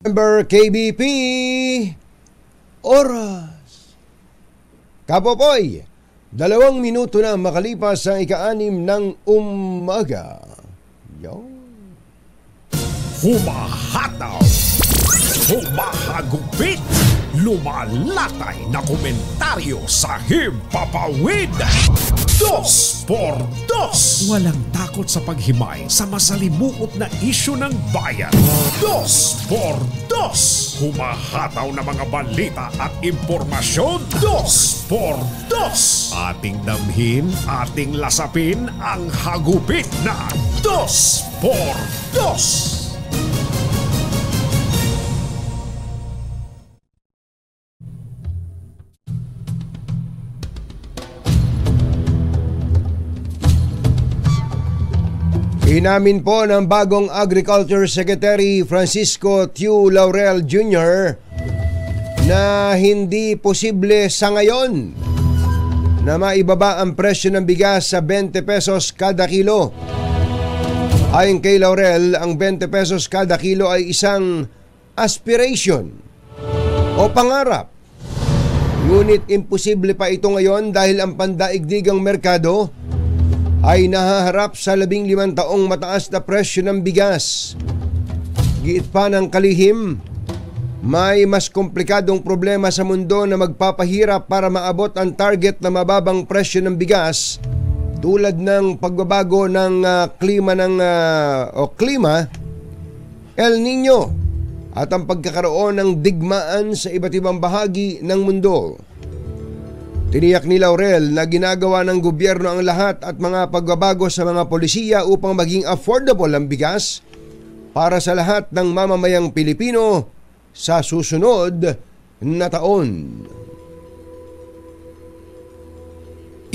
Member KBP Oras. Kapopoy, 2 minuto na makalipas ang ika-6 ng umaga. Humahataw, humahagupit, lumalatay na komentaryo sa himpapawid. 2x2. Walang takot sa paghimay sa masalimuot na isyu ng bayan. 2x2. Humahataw na mga balita at impormasyon. 2x2. Ating damhin, ating lasapin ang hagupit na 2x2. Inamin po ng bagong Agriculture Secretary Francisco Tiu Laurel Jr. na hindi posible sa ngayon na maibaba ang presyo ng bigas sa 20 pesos kada kilo. Ayon kay Laurel, ang 20 pesos kada kilo ay isang aspiration o pangarap. Ngunit imposible pa ito ngayon dahil ang pandaigdigang merkado ay nahaharap sa 15 taong mataas na presyo ng bigas. Giit pa ng kalihim, may mas komplikadong problema sa mundo na magpapahirap para maabot ang target na mababang presyo ng bigas, tulad ng pagbabago ng klima, El Nino, at ang pagkakaroon ng digmaan sa iba't ibang bahagi ng mundo. Tiniyak ni Laurel na ginagawa ng gobyerno ang lahat at mga pagbabago sa mga polisiya upang maging affordable ang bigas para sa lahat ng mamamayang Pilipino sa susunod na taon.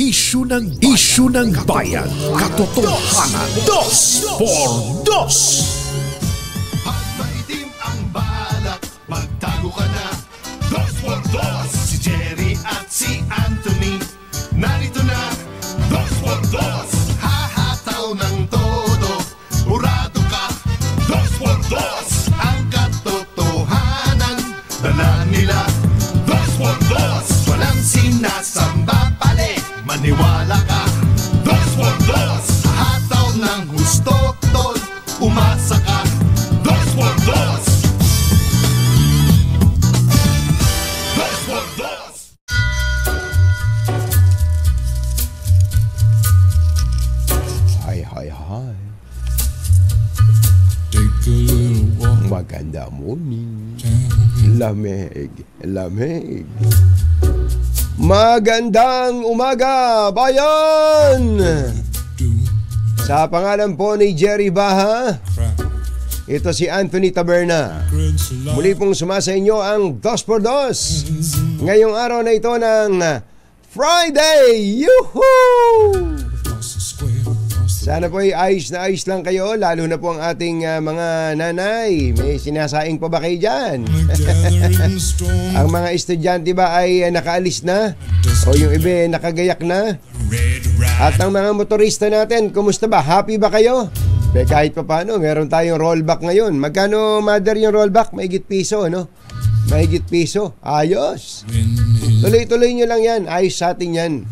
Isyu ng bayan, katotohanan. 2x2. Maitim ang balak, magtago ka na. 2x2. Si Jerry at si Anthony, narito na. 2x2. Hahataw ng todo, urado ka. 2x2. Ang katotohanan, dala nila. 2x2. Walang sinasamba pale, maniwala ka. 2x2. Hataw ng gusto, tol, umasa ka. 2x2. Hi. Maganda morning. Lamig. Magandang umaga, bayan! Sa pangalan po ni Jerry Baha, ito si Anthony Taberna. Muli pong sumasa inyo ang 2x2 ngayong araw na ito ng Friday! Yuhuu! Sana po ay ayos na ayos lang kayo, lalo na po ang ating mga nanay. May sinasaing pa ba kayo dyan? Ang mga estudyante ba ay nakaalis na? O yung iba nakagayak na? At ang mga motorista natin, kumusta ba? Happy ba kayo? Kahit pa paano, meron tayong rollback ngayon. Magkano, mother, yung rollback? Mahigit piso, no? Mahigit piso. Ayos. Tuloy-tuloy nyo lang yan. Ayos sa atin yan.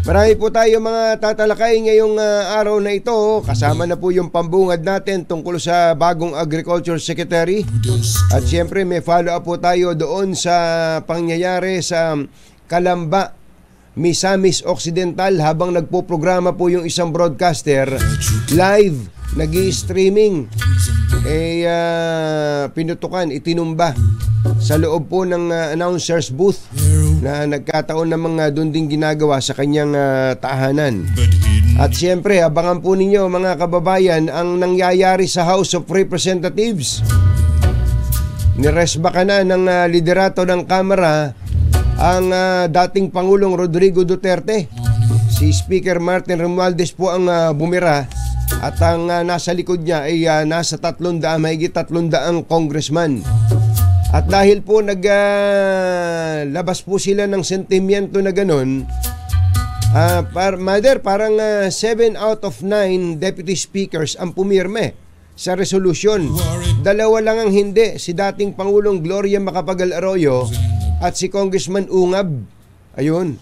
Marami po tayo mga tatalakay ngayong araw na ito. Kasama na po yung pambungad natin tungkol sa bagong Agriculture Secretary. At siyempre may follow-up po tayo doon sa pangyayari sa Calamba, Misamis Occidental, habang nagpo-programa po yung isang broadcaster live, nag-i-streaming. Pinutukan, itinumba sa loob po ng announcer's booth na nagkataon ng mga dunding ginagawa sa kanyang tahanan. At siyempre, abangan po ninyo mga kababayan ang nangyayari sa House of Representatives. Niresba ka na ng liderato ng Kamara ang dating Pangulong Rodrigo Duterte. Si Speaker Martin Romualdez po ang bumira at ang nasa likod niya ay nasa 300, mahigit 300 congressman. At dahil po naglabas po sila ng sentimiento na ganun, parang 7 out of 9 deputy speakers ang pumirme sa resolusyon. Dalawa lang ang hindi, si dating Pangulong Gloria Macapagal Arroyo at si Congressman Ungab. Ayun.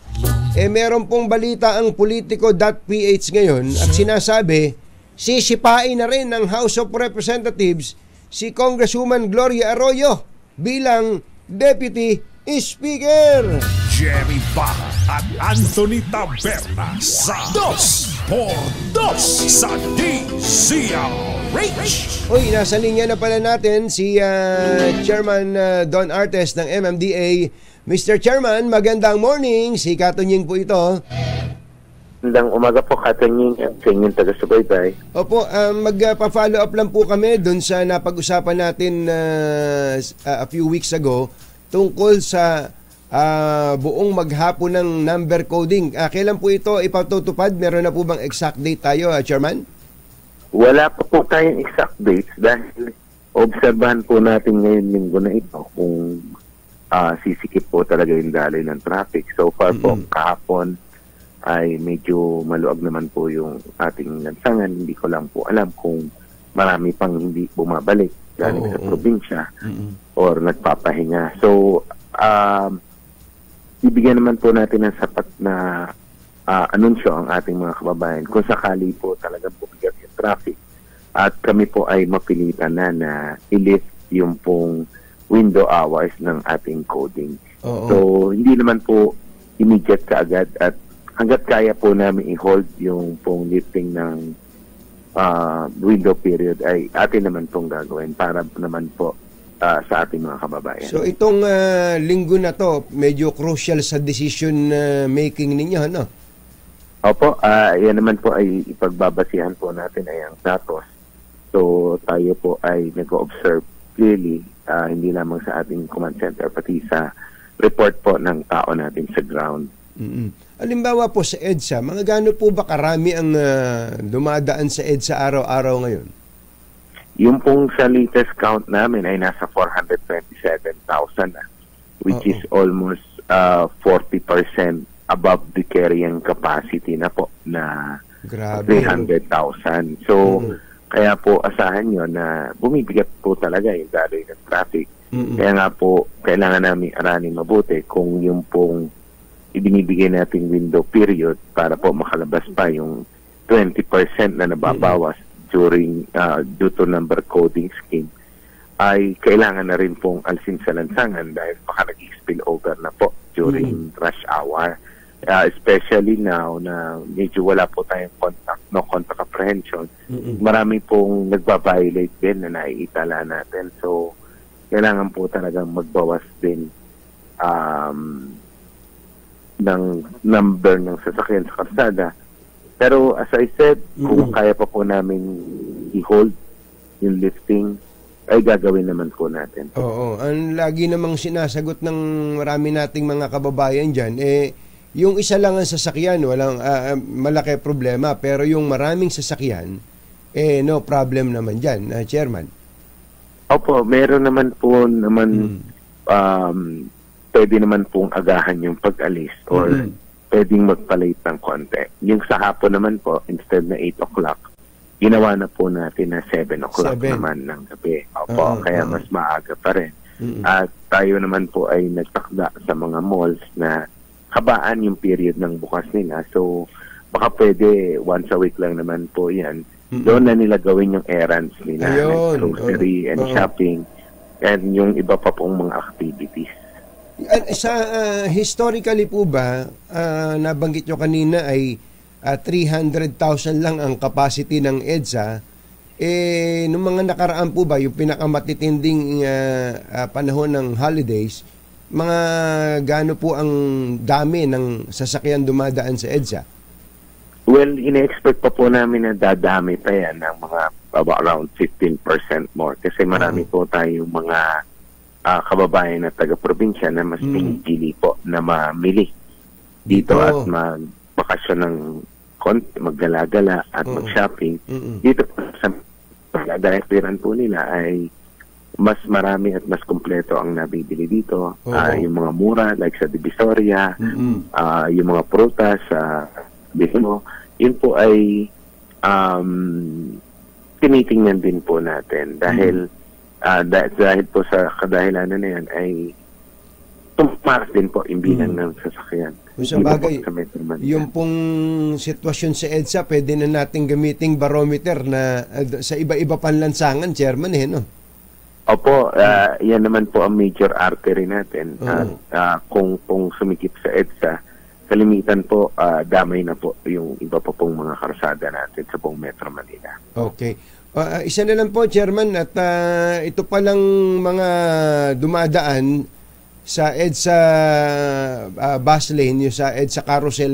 Meron pong balita ang Politico.ph ngayon at sinasabi, sisipain na rin ng House of Representatives si Congresswoman Gloria Arroyo bilang Deputy Speaker. Jerry Baha at Anthony Taberna sa 2x2 sa DZRH. Uy, nasa linya na pala natin si Chairman Don Artes ng MMDA. Mr. Chairman, magandang morning. Si Katunying po ito. Magandang umaga po, Katunying at sa inyong taga-subaybay. Opo, magpa-follow up lang po kami dun sa napag-usapan natin a few weeks ago tungkol sa buong maghapon ng number coding. Kailan po ito ipatutupad? Meron na po bang exact date tayo, Chairman? Wala pa po tayong exact dates dahil obserbahan po natin ngayon linggo na ito kung sisikip po talaga yung daloy ng traffic. So far po, kahapon ay medyo maluwag naman po yung ating lansangan. Hindi ko lang po alam kung marami pang hindi bumabalik galing sa probinsya or nagpapahinga. So, ibigyan naman po natin ng sapat na anunsyo ang ating mga kababayan kung sakali po talagang bumigat yung traffic at kami po ay mapilitan na i-lift yung pong window hours ng ating coding. So, hindi naman po immediate kaagad at hanggat kaya po namin i-hold yung pong lifting ng window period ay atin naman pong gagawin para naman po sa ating mga kababayan. So itong linggo na to, medyo crucial sa decision making ninyo, no? Opo, yan naman po ay ipagbabasihan po natin ay ang datos. So tayo po ay nag-observe clearly, hindi lamang sa ating command center, pati sa report po ng tao natin sa ground. Halimbawa po sa EDSA, mga gaano po ba karami ang dumadaan sa EDSA araw-araw ngayon? Yung pong sa latest count namin ay nasa 427,000 na, which is almost 40% above the carrying capacity na po na 300,000. So, kaya po asahan nyo na bumibigat po talaga yung daloy ng traffic. Kaya nga po, kailangan namin aranin mabuti kung yung pong ibinibigay nating window period para po makalabas pa yung 20% na nababawas during due to number coding scheme ay kailangan na rin pong alsin sa lansangan dahil baka nag-spill over na po during rush hour. Especially now na medyo wala po tayong contact apprehension. Marami pong nagba-violate din na naiitala natin. So, kailangan po talagang magbawas din ng number ng sasakyan sa karsada. Pero as I said, kung kaya pa po namin i-hold yung lifting, ay gagawin naman po natin. Oo. Ang lagi namang sinasagot ng marami nating mga kababayan dyan, yung isa lang ang sasakyan, walang malaki problema. Pero yung maraming sasakyan, no problem naman dyan, Chairman. Opo, meron naman po pwede naman pong agahan yung pag-alis or pwedeng magpalit ng konti. Yung sa hapon naman po, instead na 8 o'clock, ginawa na po natin na 7 o'clock naman ng gabi. Opo, kaya mas maaga pa rin. At tayo naman po ay nagtakda sa mga malls na habaan yung period ng bukas nila. So, baka pwede once a week lang naman po yan. Doon na nila gawin yung errands nila, like grocery and shopping, and yung iba pa pong mga activities. Sa historically po ba, nabanggit nyo kanina ay 300,000 lang ang capacity ng EDSA. Nung mga nakaraan po ba, yung pinakamatitinding panahon ng holidays, mga gaano po ang dami ng sasakyan dumadaan sa EDSA? Well, ina-expect pa po namin na dadami pa yan ng mga around 15% more kasi marami po tayong mga kababayan na taga-probinsya na mas pinipili po na mamili dito at magbakasyon ng konti, maggalagala at mag-shopping. Dito po sa pag-diaperan po nila ay mas marami at mas kompleto ang nabibili dito. Yung mga mura like sa Divisoria, yung mga prutas sa yun po ay tinitingnan din po natin dahil dahil po sa kadahilanan na yan ay tumaras din po yung bilang ng sasakyan. Kung sa bagay, yung pong sitwasyon sa EDSA, pwede na nating gamiting barometer na sa iba-iba panlansangan, Chairman, no? Opo, yan naman po ang major artery natin. Kung sumikip sa EDSA, kalimitan po, damay na po yung iba pa pong mga karsada natin sa buong Metro Manila. Okay. Isa na lang po, Chairman, at ito palang mga dumadaan sa EDSA bus lane, yung sa EDSA carousel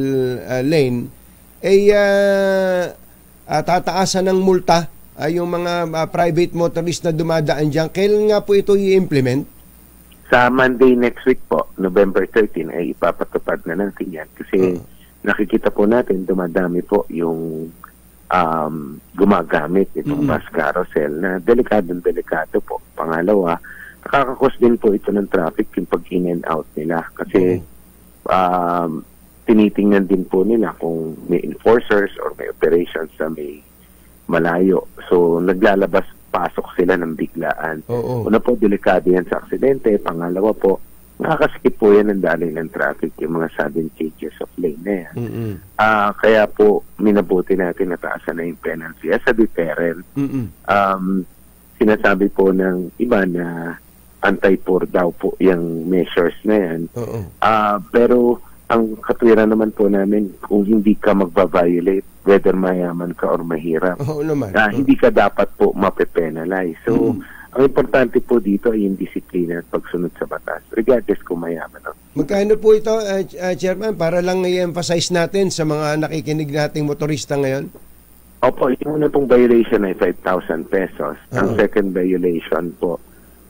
lane, ay tataasan ng multa yung mga private motorist na dumadaan dyan. Kailan nga po ito i-implement? Sa Monday next week po, November 13, ay ipapatupad na natin yan. Kasi nakikita po natin, dumadami po yung gumagamit itong bus carousel na delikado po. Pangalawa, nakakakos din po ito ng traffic yung pag-in and out nila. Kasi tinitingnan din po nila kung may enforcers or may operations na may malayo. So, naglalabas-pasok sila ng biglaan. Una po, delikado yan sa aksidente. Pangalawa po, nakakaskip po yan ng daloy ng traffic, yung mga sudden changes of lane na yan. Kaya po, minabuti natin na taasan na yung penalty as a deterrent. Sinasabi po ng iba na anti-poor daw po yung measures na yan. Pero ang katwiran naman po namin, kung hindi ka magbabiolate, whether mayaman ka or mahirap, hindi ka dapat po mape-penalize. So, ang importante po dito ay yung disiplina at pagsunod sa batas, regardless kung mayaman o. Magkano po ito, Chairman, para lang i-emphasize natin sa mga nakikinig nating motorista ngayon? Opo, yung una pong violation ay 5,000 pesos. Ang second violation po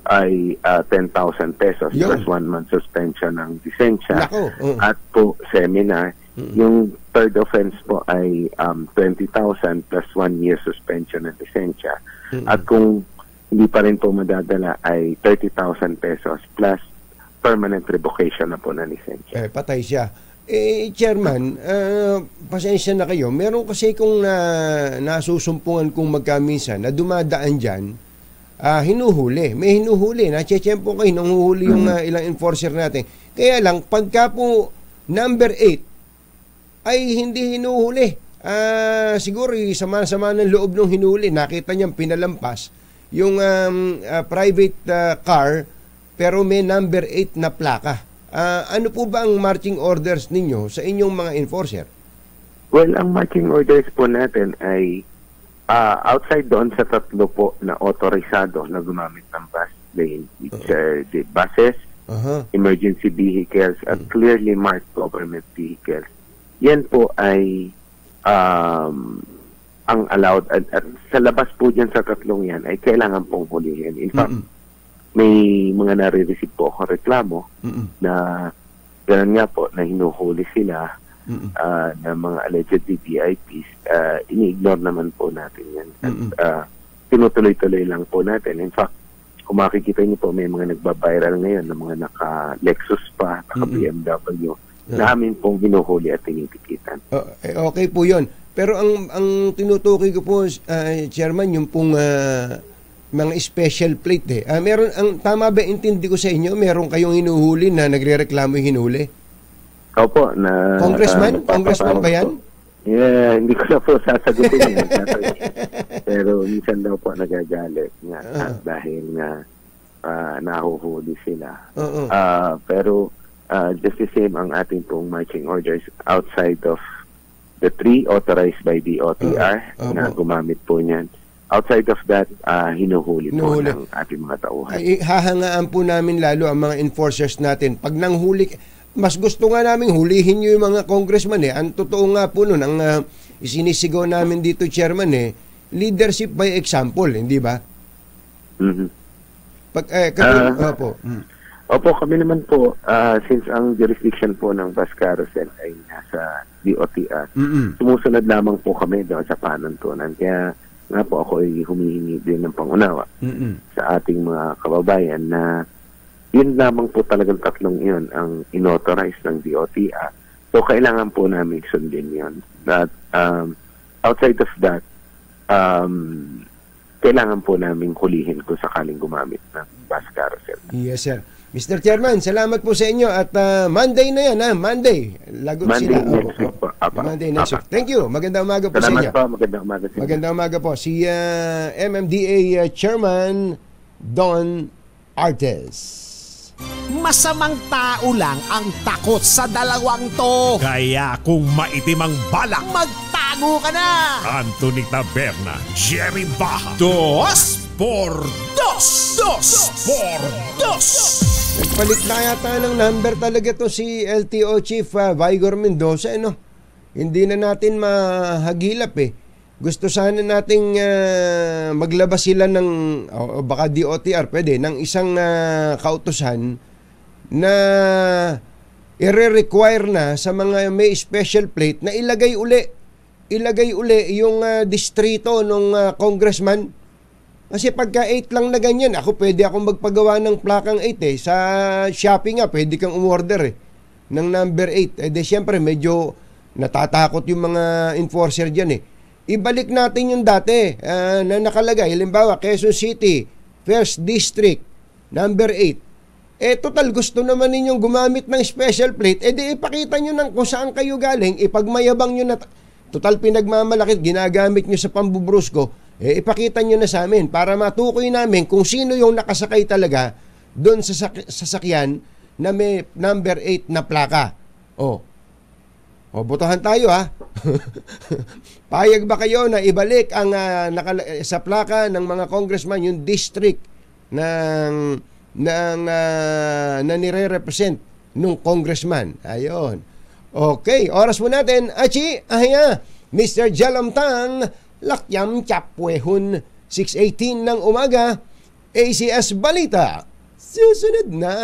ay 10,000 pesos plus 1 month suspension ng lisensya. At po seminar, yung third offense po ay 20,000 plus 1 year suspension ng lisensya. At kung hindi pa rin po madadala ay 30,000 pesos plus permanent revocation na po ng lisensya. Patay siya. Chairman, pasensya na kayo. Meron kasi kung nasusumpungan kung magkaminsan na dumadaan dyan, hinuhuli. May hinuhuli. Natsyempo kayo, nanguhuli yung ilang enforcer natin. Kaya lang, pagka po number 8 ay hindi hinuhuli. Siguro, sama-sama ng loob ng hinuli. Nakita niyang pinalampas yung private car pero may number 8 na plaka. Ano po ba ang marching orders ninyo sa inyong mga enforcer? Well, ang marching orders po natin ay outside doon sa 3 po na otorisado na gumamit ng bus lane, which are the buses, emergency vehicles, at clearly marked government vehicles. Yan po ay ang allowed. At sa labas po dyan sa 3 yan ay kailangan pong hulihin. In fact, may mga nare-receive po akong reklamo na gano'n nga po na hinuhuli sila na mga allegedly VIPs. Ini-ignore naman po natin yan. At tinutuloy-tuloy lang po natin. In fact, kung makikita niyo po, may mga nagbabiral ngayon na mga naka-Lexus pa, naka-BMW, na amin pong hinuhuli at tinitikitan. Okay po yun. Pero ang tinutukoy ko po, Chairman, yung pong mga special plate meron, tama ba intindi ko sa inyo, meron kayong hinuhuli na nagre-reklamo yung hinuli? Opo, na Congressman? Congressman ba yan? Yeah, hindi ko na po sasagutin yun. Pero minsan daw po nagagalit nga dahil nga nahuhuli sila. Pero just the same ang ating pong marching orders outside of the 3 authorized by the OTR na gumamit po niyan. Outside of that, hinuhuli po ng ating mga tauhan. Hahangaan po namin lalo ang mga enforcers natin. Pag nanghuli, mas gusto nga namin hulihin nyo yung mga congressman Ang totoo nga po nun, ang isinisigaw namin dito, Chairman, leadership by example, hindi ba? Opo, kami naman po, since ang jurisdiction po ng bus carousel ay nasa DOTR, sumusunod lamang po kami doon sa panuntunan. Kaya nga po ako ay humihingi din ng pangunawa sa ating mga kababayan na yun lamang po talagang 3 yun ang inauthorize ng DOTR. So, kailangan po namin sundin yun. That, outside of that, kailangan po namin hulihin kung sakaling gumamit ng bus carousel. Yes, sir. Mr. Chairman, salamat po sa inyo at Monday na yan, ha? Monday. Lagot Monday sila. next week po. Apa. Monday next week. Thank you. Magandang umaga po sa inyo. Salamat po. Magandang umaga sa inyo. Magandang umaga po. Si MMDA Chairman Don Artes. Masamang tao lang ang takot sa dalawang to. Kaya kung maitim ang balak, magtago ka na. Anthony Taberna, Jerry Baha. Dos por dos. Dos por dos. Nagpalit na yata ng number talaga to si LTO Chief Vigor Mendoza. Hindi na natin mahagilap eh. Gusto sana nating maglabas sila ng, o baka DOTR pwede, ng isang kautusan na i-require na sa mga may special plate na ilagay uli yung distrito ng congressman. Kasi pagka 8 lang na ganyan, pwede akong magpagawa ng plakang 8 eh. Sa Shopee nga, pwede kang umorder ng number 8. Di syempre, medyo natatakot yung mga enforcer dyan eh. Ibalik natin yung dati na nakalagay. Halimbawa, Quezon City, 1st District, number 8. Total, gusto naman ninyong gumamit ng special plate. Di ipakita nyo ng kung saan kayo galing, ipagmayabang nyo na, total pinagmamalakit, ginagamit nyo sa pambubrusko, ipakita nyo na sa amin para matukoy namin kung sino yung nakasakay talaga doon sa sasakyan na may number 8 na plaka. Botohan tayo ha. Payag ba kayo na ibalik ang sa plaka ng mga congressman yung district na nire-represent nung congressman? Ayon. Okay, oras po natin. Achi, Mr. Jalamtang, Lakyam Chapwehun, 6:18 ng umaga, ACS Balita. Susunod na.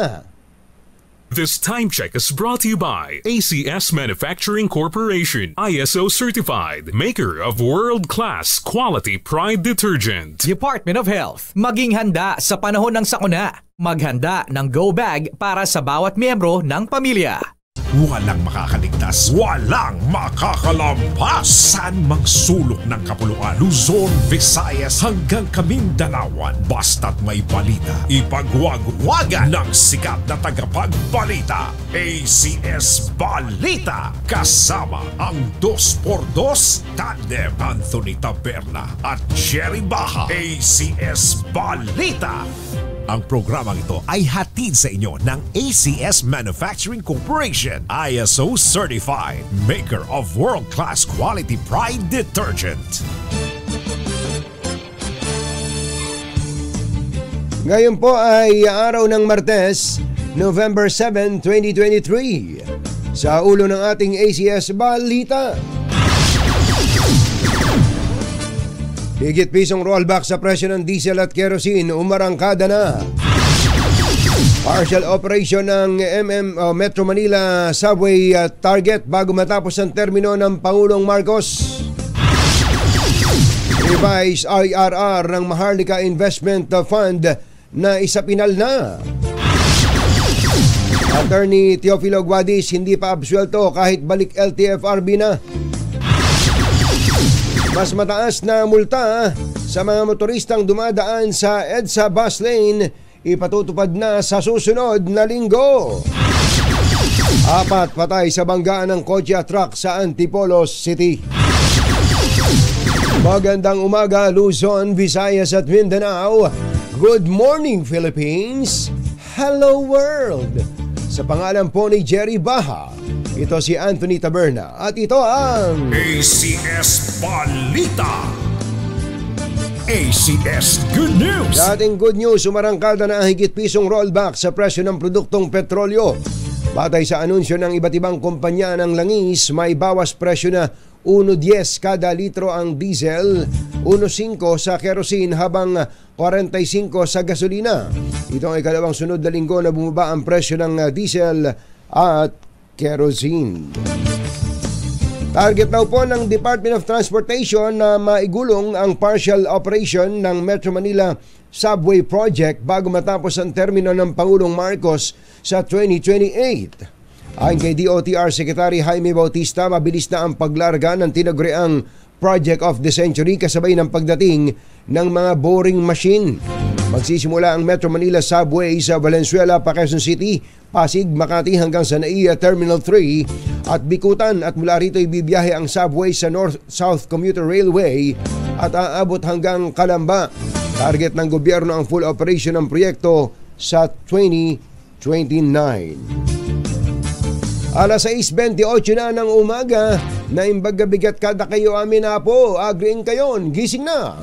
This time check is brought to you by ACS Manufacturing Corporation, ISO certified, maker of world-class quality Pride detergent. Department of Health, maging handa sa panahon ng sakuna. Maghanda ng Go Bag para sa bawat miyembro ng pamilya. Walang makakaligtas, walang makakalampas. Saan mang sulok ng kapuluan, Luzon, Visayas hanggang Kamindalawan. Basta't may balita, ipagwagwagan ng sikat na tagapagbalita. ACS Balita, kasama ang 2x2 tandem Anthony Taberna at Jerry Baha. ACS Balita. Ang programang ito ay hatid sa inyo ng ACS Manufacturing Corporation, ISO certified, maker of world-class quality Pride detergent. Ngayon po ay araw ng Martes, November 7, 2023. Sa ulo ng ating ACS Balita, higit pisong rollback sa presyo ng diesel at kerosene, umarangkada na. Partial operation ng Metro Manila Subway Target bago matapos ang termino ng Pangulong Marcos. Revised IRR ng Maharlika Investment Fund na isapinal na. Attorney Teofilo Guadis hindi pa absuelto kahit balik LTFRB na. Mas mataas na multa sa mga motoristang dumadaan sa EDSA bus lane ipatutupad na sa susunod na linggo. 4 patay sa banggaan ng kotse at truck sa Antipolo City. Magandang umaga Luzon, Visayas at Mindanao. Good morning Philippines. Hello world. Sa pangalan po ni Jerry Baha, ito si Anthony Taberna at ito ang ACS Balita. ACS Good News. Dating good news, umarangkada na ang higit pisong rollback sa presyo ng produktong petrolyo. Batay sa anunsyo ng iba't ibang kumpanya ng langis, may bawas presyo na 1.10 kada litro ang diesel, 1.5 sa kerosene habang 45 sa gasolina. Ito ay ikalawang sunod na linggo na bumaba ang presyo ng diesel at kerosene. Target daw po ng Department of Transportation na maigulong ang partial operation ng Metro Manila Subway Project bago matapos ang termino ng Pangulong Marcos sa 2028. Ayon kay DOTR Secretary Jaime Bautista, mabilis na ang paglarga ng tinaguriang Project of the Century kasabay ng pagdating ng mga boring machine. Magsisimula ang Metro Manila Subway sa Valenzuela, Quezon City, Pasig, Makati hanggang sa NAIA Terminal 3 at Bikutan, at mula rito ibibiyahe ang subway sa North-South Commuter Railway at aabot hanggang Calamba. Target ng gobyerno ang full operation ng proyekto sa 2029. Alas 6:28 na ng umaga, na imbagabigat kada kayo amin na po, agriin kayon, gising na.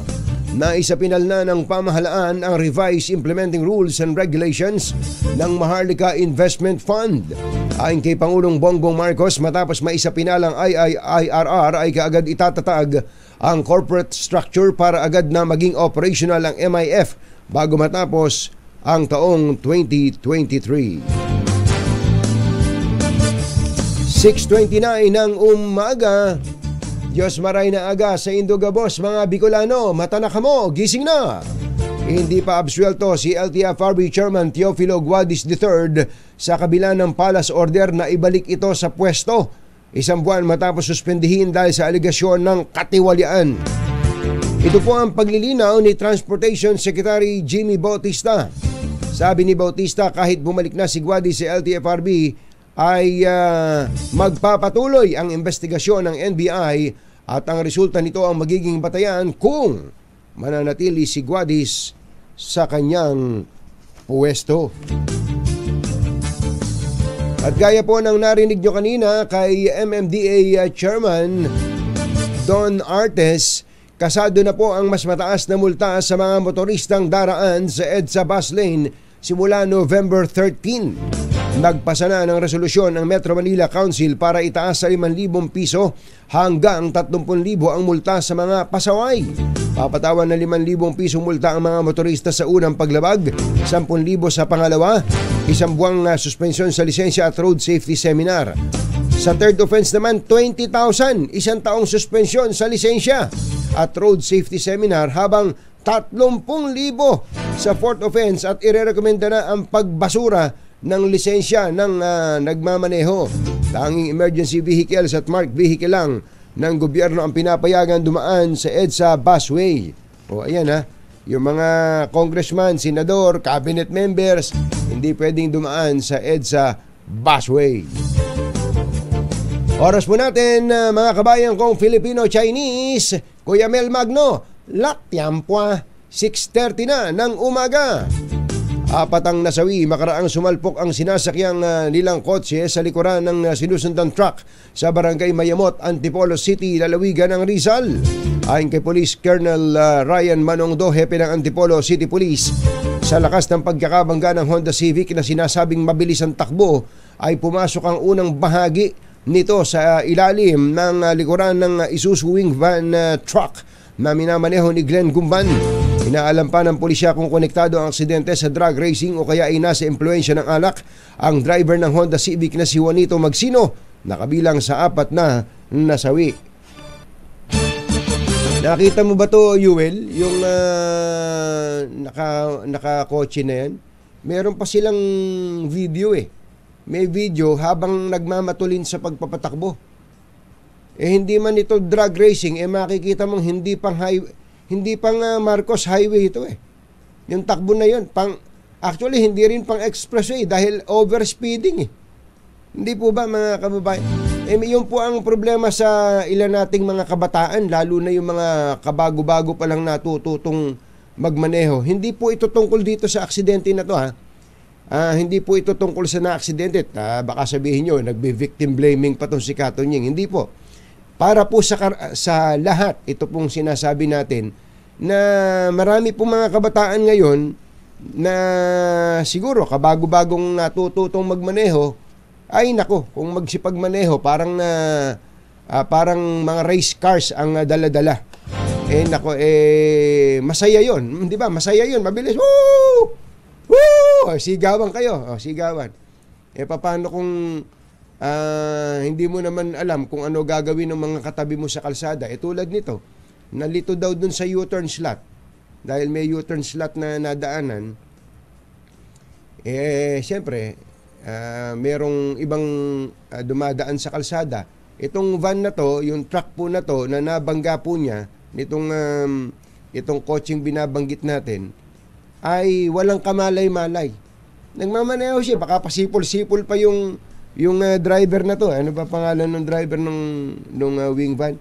Naisapinal na ng pamahalaan ang revised implementing rules and regulations ng Maharlika Investment Fund. Ayon kay Pangulong Bongbong Marcos, matapos maisapinal ang IIRR ay kaagad itatatag ang corporate structure para agad na maging operational ang MIF bago matapos ang taong 2023. 6:29 ng umaga. Diyos maray na aga sa Indogabos, mga Bicolano, mata na kamo, gising na. Hindi pa absuelto si LTFRB Chairman Teofilo Guadis III sa kabila ng palace order na ibalik ito sa pwesto, 1 buwan matapos suspendihin dahil sa aligasyon ng katiwalian. Ito po ang paglilinaw ni Transportation Secretary Jimmy Bautista. Sabi ni Bautista, kahit bumalik na si Guadis sa LTFRB, ay magpapatuloy ang investigasyon ng NBI at ang resulta nito ang magiging batayan kung mananatili si Guadis sa kanyang puwesto. At gaya po ng narinig nyo kanina kay MMDA Chairman Don Artes, kasado na po ang mas mataas na multa sa mga motoristang daraan sa EDSA bus lane simula November 13. Nagpasa na ng resolusyon ng Metro Manila Council para itaas sa 5,000 piso hanggang 30,000 ang multa sa mga pasaway. Papatawan na 5,000 piso multa ang mga motorista sa unang paglabag, 10,000 sa pangalawa, 1 buwang suspensyon sa lisensya at road safety seminar. Sa third offense naman, 20,000, 1 taong suspensyon sa lisensya at road safety seminar, habang 30,000 sa fourth offense, at irerekomenda na ang pagbasura ng lisensya ng nagmamaneho. Tanging emergency vehicles at marked vehicle lang ng gobyerno ang pinapayagan dumaan sa EDSA busway. O ayan yung mga congressman, senador, cabinet members, hindi pwedeng dumaan sa EDSA busway. Oras po natin, mga kabayan kong Filipino-Chinese, Kuya Mel Magno, Laktiampwa, 6:30 na ng umaga. 4 ang nasawi makaraang sumalpok ang sinasakyang nilang kotse sa likuran ng sinusundan truck sa barangay Mayamot, Antipolo City, lalawigan ng Rizal. Ayon kay Police Colonel Ryan Manongdo, hepe ng Antipolo City Police, sa lakas ng pagkakabangga ng Honda Civic na sinasabing mabilis ang takbo, ay pumasok ang unang bahagi nito sa ilalim ng likuran ng Isuzu wing van truck na minamaneho ni Glenn Gumban. Inaalam pa ng pulisya kung konektado ang aksidente sa drug racing o kaya ay nasa impluensya ng alak ang driver ng Honda Civic na si Juanito Magsino, na kabilang sa 4 na nasawi. Nakita mo ba to, Yuel? Yung naka-kotse na yan? Meron pa silang video May video habang nagmamatulin sa pagpapatakbo. Hindi man ito drug racing, makikita mong hindi pang Marcos Highway ito Yung takbo na yun, actually hindi rin pang expressway dahil overspeeding Hindi po ba, mga kababayan? Yun po ang problema sa ilan nating mga kabataan, lalo na yung mga kabago-bago pa lang natututong magmaneho. Hindi po ito tungkol dito sa aksidente na to hindi po ito tungkol sa na-aksidente. Baka sabihin nyo, nagbe-victim blaming pa tong si Katonying. Hindi po. Para po sa lahat, ito pong sinasabi natin na marami pong mga kabataan ngayon na siguro kabago-bagong natututong magmaneho, ay nako, kung magsipagmaneho, parang mga race cars ang dala-dala. Nako, masaya yon, di ba? Masaya yon, mabilis. Woo! Woo! Sigawan kayo. Sigawan. Paano kung hindi mo naman alam kung ano gagawin ng mga katabi mo sa kalsada? Tulad nito, nalito daw dun sa U-turn slot. Dahil may U-turn slot na nadaanan, siyempre, merong ibang dumadaan sa kalsada. Itong van na to, yung truck po na to, na nabangga po niya, nitong itong kotseng binabanggit natin, ay walang kamalay-malay. Nagmamaneho siya, baka pasipol-sipol pa yung driver na to. Ano ba pangalan ng driver nung wing van?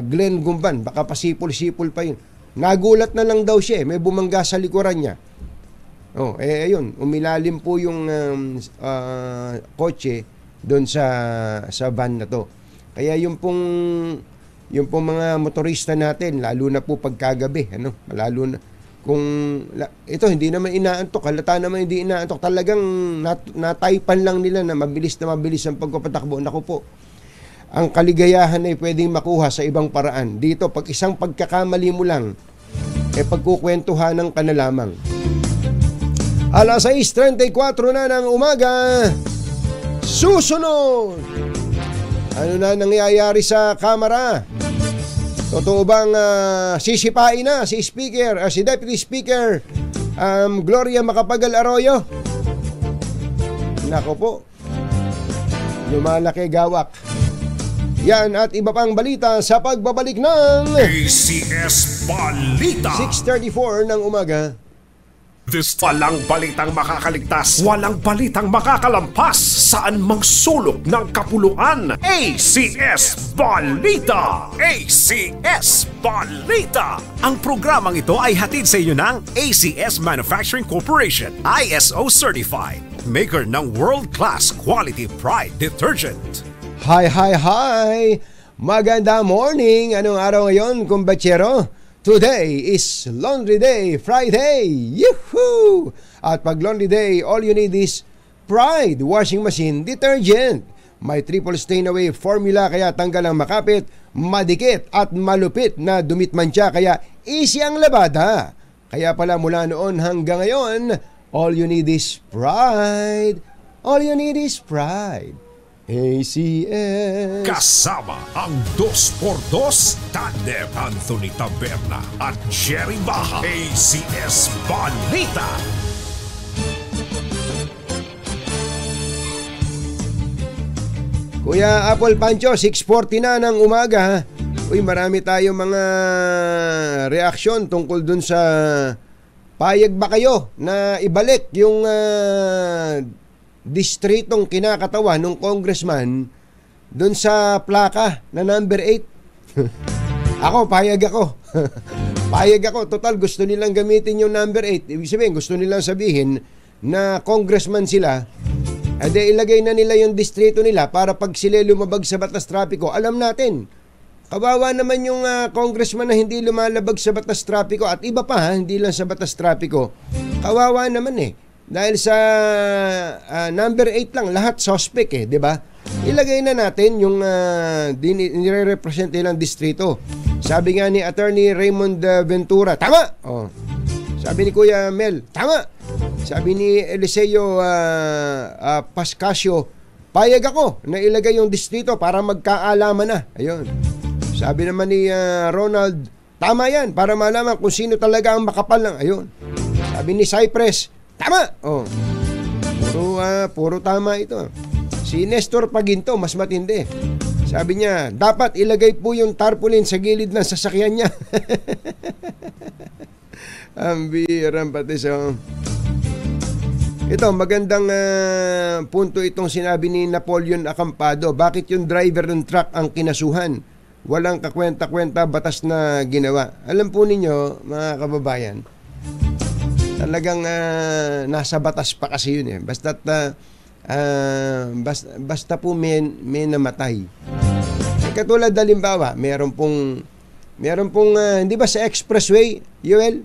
Glenn Gumban, baka pasipol-sipol pa yun. Nagulat na lang daw siya, may bumangga sa likuran niya. Ayun, umilalim po yung kotse doon sa van na to. Kaya yung pong mga motorista natin, lalo na po pagkagabi, lalo na kung ito hindi naman inaantok, halata naman hindi inaantok, talagang nataypan lang nila na mabilis ang pagpapatakbo. Naku po, ang kaligayahan ay pwedeng makuha sa ibang paraan. Dito, pag isang pagkakamali mo lang, pagkukwentuhanan ka na lamang. Alas 6:34 na ng umaga, susunod! Ano na nangyayari sa kamera? Totoo bang sisipain na si Deputy Speaker Gloria Macapagal Arroyo? Nako po, lumalaki gawak. Yan at iba pang balita sa pagbabalik ng ACS Balita. 6:34 ng umaga. Walang balitang makakaligtas, walang balitang makakalampas, saan mang sulok ng kapuluan. ACS Balita! ACS Balita! Ang programang ito ay hatid sa inyo ng ACS Manufacturing Corporation, ISO Certified, maker ng world-class quality Pride detergent. Hi! Maganda morning! Anong araw ngayon, kumbachero? Today is Laundry Day, Friday! Yahoo! At pag Laundry Day, all you need is Pride Washing Machine Detergent. May triple stain away formula kaya tanggal ang makapit, madikit at malupit na dumitmantsa kaya easy ang labada. Kaya pala mula noon hanggang ngayon, all you need is Pride. All you need is Pride. ACS. Kasama ang 2x2 tandem Anthony Taberna at Jerry Baha. ACS Balita. Kuya Apple Pancho, 6:40 na ng umaga. Uy, marami tayong mga reaksyon tungkol dun sa payag ba kayo na ibalik yung distritong kinakatawan ng congressman doon sa plaka na number 8. Ako, payag ako. Payag ako. Total, gusto nilang gamitin yung number 8. Ibig sabihin, gusto nilang sabihin na congressman sila. Ilagay na nila yung distrito nila para pag sila lumabag sa batas trapiko, alam natin. Kawawa naman yung congressman na hindi lumalabag sa batas trapiko at iba pa hindi lang sa batas trapiko. Kawawa naman Dahil sa number 8 lang, lahat suspect di ba? Ilagay na natin yung nire-represent nilang distrito. Sabi nga ni Attorney Raymond Ventura, tama! Sabi ni Kuya Mel, tama! Sabi ni Eliseo Pascasio, payag ako na ilagay yung distrito para magkaalaman na. Ayun. Sabi naman ni Ronald, tama yan, para malaman kung sino talaga ang makapal ng. Ayun. Sabi ni Cypress, tama! Puro tama ito. Si Nestor Paginto, mas matindi. Sabi niya, dapat ilagay po yung tarpaulin sa gilid ng sasakyan niya. Ang birang pati ito, magandang punto itong sinabi ni Napoleon Acampado. Bakit yung driver ng truck ang kinasuhan? Walang kakwenta-kwenta batas na ginawa. Alam po ninyo, mga kababayan, talagang nasa batas pa kasi yun basta po may namatay. Katulad halimbawa, meron pong hindi ba sa expressway, Yoel?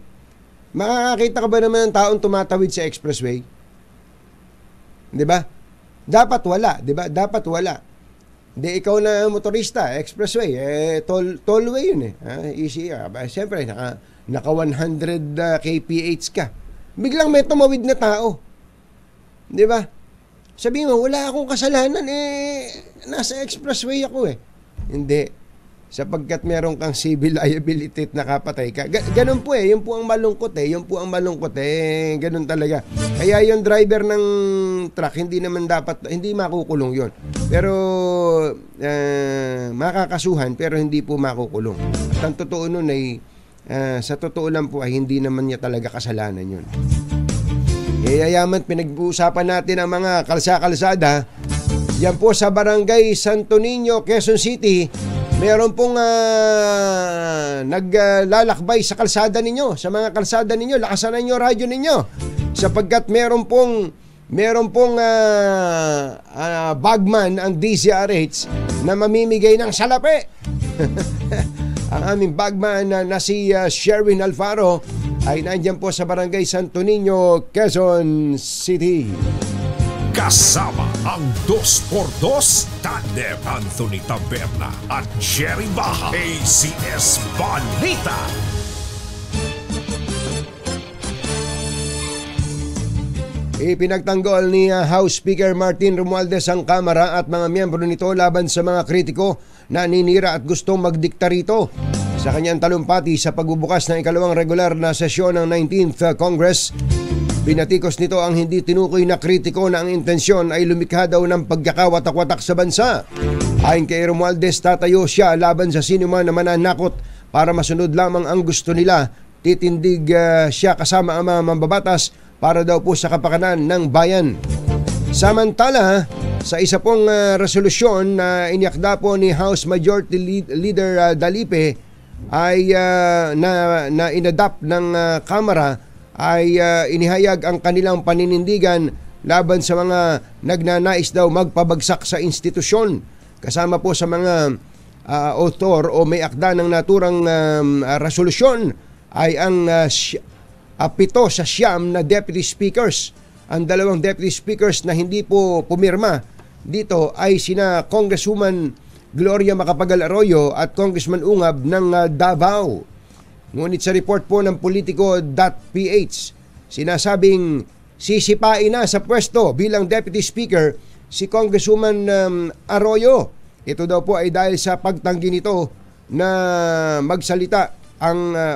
Makakakita ka ba naman ng taong tumatawid sa expressway? Di ba? Dapat wala, di ba? Dapat wala. Di ikaw na motorista, expressway, tollway yun easy. Siyempre, naka 100 kph ka. Biglang may tumawid na tao. Di ba? Sabi mo, wala akong kasalanan, nasa expressway ako Hindi. Sapagkat meron kang civil liability at nakapatay ka. Ganun po yun po ang malungkot Yun po ang malungkot ganun talaga. Kaya yung driver ng truck, hindi makukulong yun. Pero, makakasuhan, pero hindi po makukulong. At ang totoo nun ay, Sa totoo lang po ay hindi naman niya talaga kasalanan yun. Yayaman, pinag-uusapan natin ang mga kalsa-kalsada. Yan po sa Barangay Santo Niño, Quezon City. Meron pong naglalakbay sa kalsada ninyo, sa mga kalsada ninyo. Lakasan ninyo radyo ninyo sapagkat meron pong bagman ang DZRH na mamimigay ng salapi. Ang aming bagman na si Sherwin Alfaro ay nandyan po sa Barangay Santo Niño, Quezon City. Kasama ang 2x2 tandem Anthony Taberna at Jerry Baha. ACS Balita. Ipinagtanggol ni House Speaker Martin Romualdez ang Kamara at mga miyembro nito laban sa mga kritiko na ninira at gustong magdikta rito. Sa kanyang talumpati sa pagbubukas ng ikalawang regular na sesyon ng 19th Congress, binatikos nito ang hindi tinukoy na kritiko na ang intensyon ay lumikha daw ng pagkakawatak-watak sa bansa. Ayon kay Romualdez, tatayo siya laban sa sinuma na mananakot para masunod lamang ang gusto nila. Titindig siya kasama ang mga mambabatas para daw po sa kapakanan ng bayan. Samantala, sa isa pong resolusyon na iniakda po ni House Majority Leader Dalipe ay na inadapt ng Kamara ay inihayag ang kanilang paninindigan laban sa mga nagnanais daw magpabagsak sa institusyon. Kasama po sa mga author o may akda ng naturang resolusyon ay ang 7 sa 9 na deputy speakers. Ang 2 deputy speakers na hindi po pumirma dito ay sina Congresswoman Gloria Macapagal Arroyo at Congressman Ungab ng Davao. Ngunit sa report po ng Politico.ph, sinasabing sisipain na sa pwesto bilang deputy speaker si Congresswoman Arroyo. Ito daw po ay dahil sa pagtanggi nito na magsalita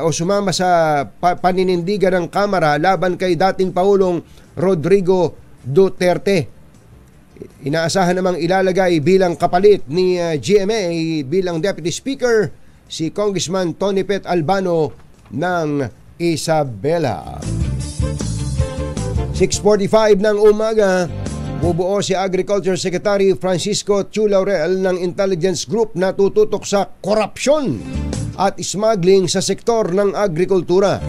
o sumama sa paninindigan ng Kamara laban kay dating Pangulong Rodrigo Duterte. Inaasahan namang ilalagay bilang kapalit ni GMA bilang Deputy Speaker si Congressman Tony Pet Albano ng Isabela. 6:45 ng umaga, bubuo si Agriculture Secretary Francisco Chu Laurel ng Intelligence Group na tututok sa korupsyon at smuggling sa sektor ng agrikultura.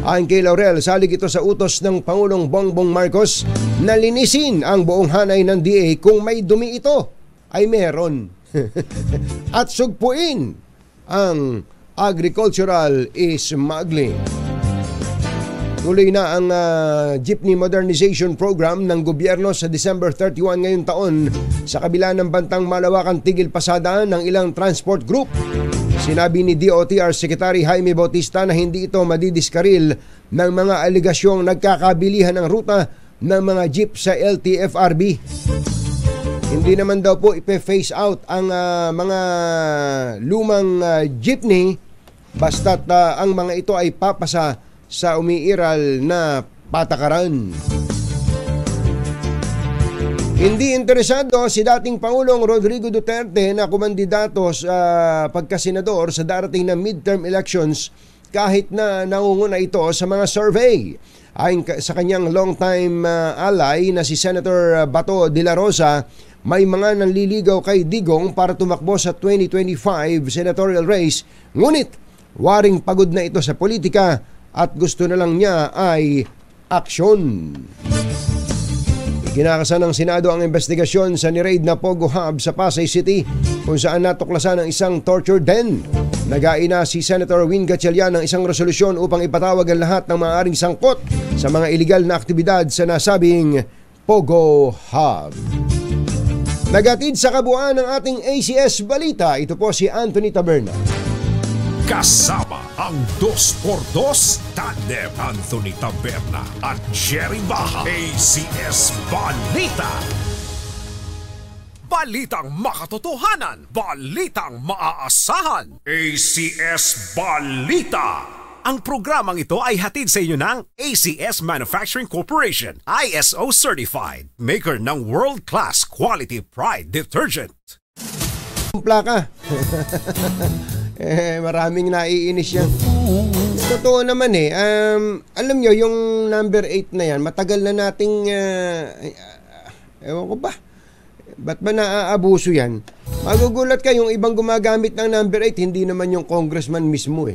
Ayon kay Laurel, salig ito sa utos ng Pangulong Bongbong Marcos na linisin ang buong hanay ng DA kung may dumi ito ay meron at sugpuin ang agricultural smuggling. Tuloy na ang Jeepney Modernization Program ng gobyerno sa December 31 ngayong taon sa kabila ng bantang malawakang tigil pasada ng ilang transport group. Sinabi ni DOTR Secretary Jaime Bautista na hindi ito madidiskaril ng mga aligasyong nagkakabilihan ng ruta ng mga jeep sa LTFRB. Hindi naman daw po ipe-phase out ang mga lumang jeepney basta't ang mga ito ay papasa sa umiiral na patakaran. Hindi interesado si dating Pangulong Rodrigo Duterte na kumandidato sa pagkasenador sa darating na midterm elections kahit na nangunguna ito sa mga survey. Ayon sa kanyang long-time ally na si Senator Bato de la Rosa, may mga nanliligaw kay Digong para tumakbo sa 2025 senatorial race, ngunit waring pagod na ito sa politika at gusto na lang niya ay aksyon. Kinakasan ng Senado ang investigasyon sa ni-raid na Pogo Hub sa Pasay City kung saan natuklasan ang isang torture den. Nagaina si Senator Win Gatchalian ng isang resolusyon upang ipatawag ang lahat ng maaaring sangkot sa mga iligal na aktibidad sa nasabing Pogo Hub. Nagatid sa kabuuan ng ating ACS Balita, ito po si Anthony Taberna. Kasama ang 2x2 tandem Anthony Taberna at Jerry Baha. ACS Balita. Balitang makatotohanan, balitang maaasahan. ACS Balita. Ang programang ito ay hatid sa inyo ng ACS Manufacturing Corporation, ISO Certified, maker ng world-class quality pride detergent. Plaka. Maraming naiinis yan. Totoo naman alam nyo, yung number 8 na yan, matagal na nating, ewan ko ba, ba't ba naaabuso yan? Magugulat ka, yung ibang gumagamit ng number 8, hindi naman yung congressman mismo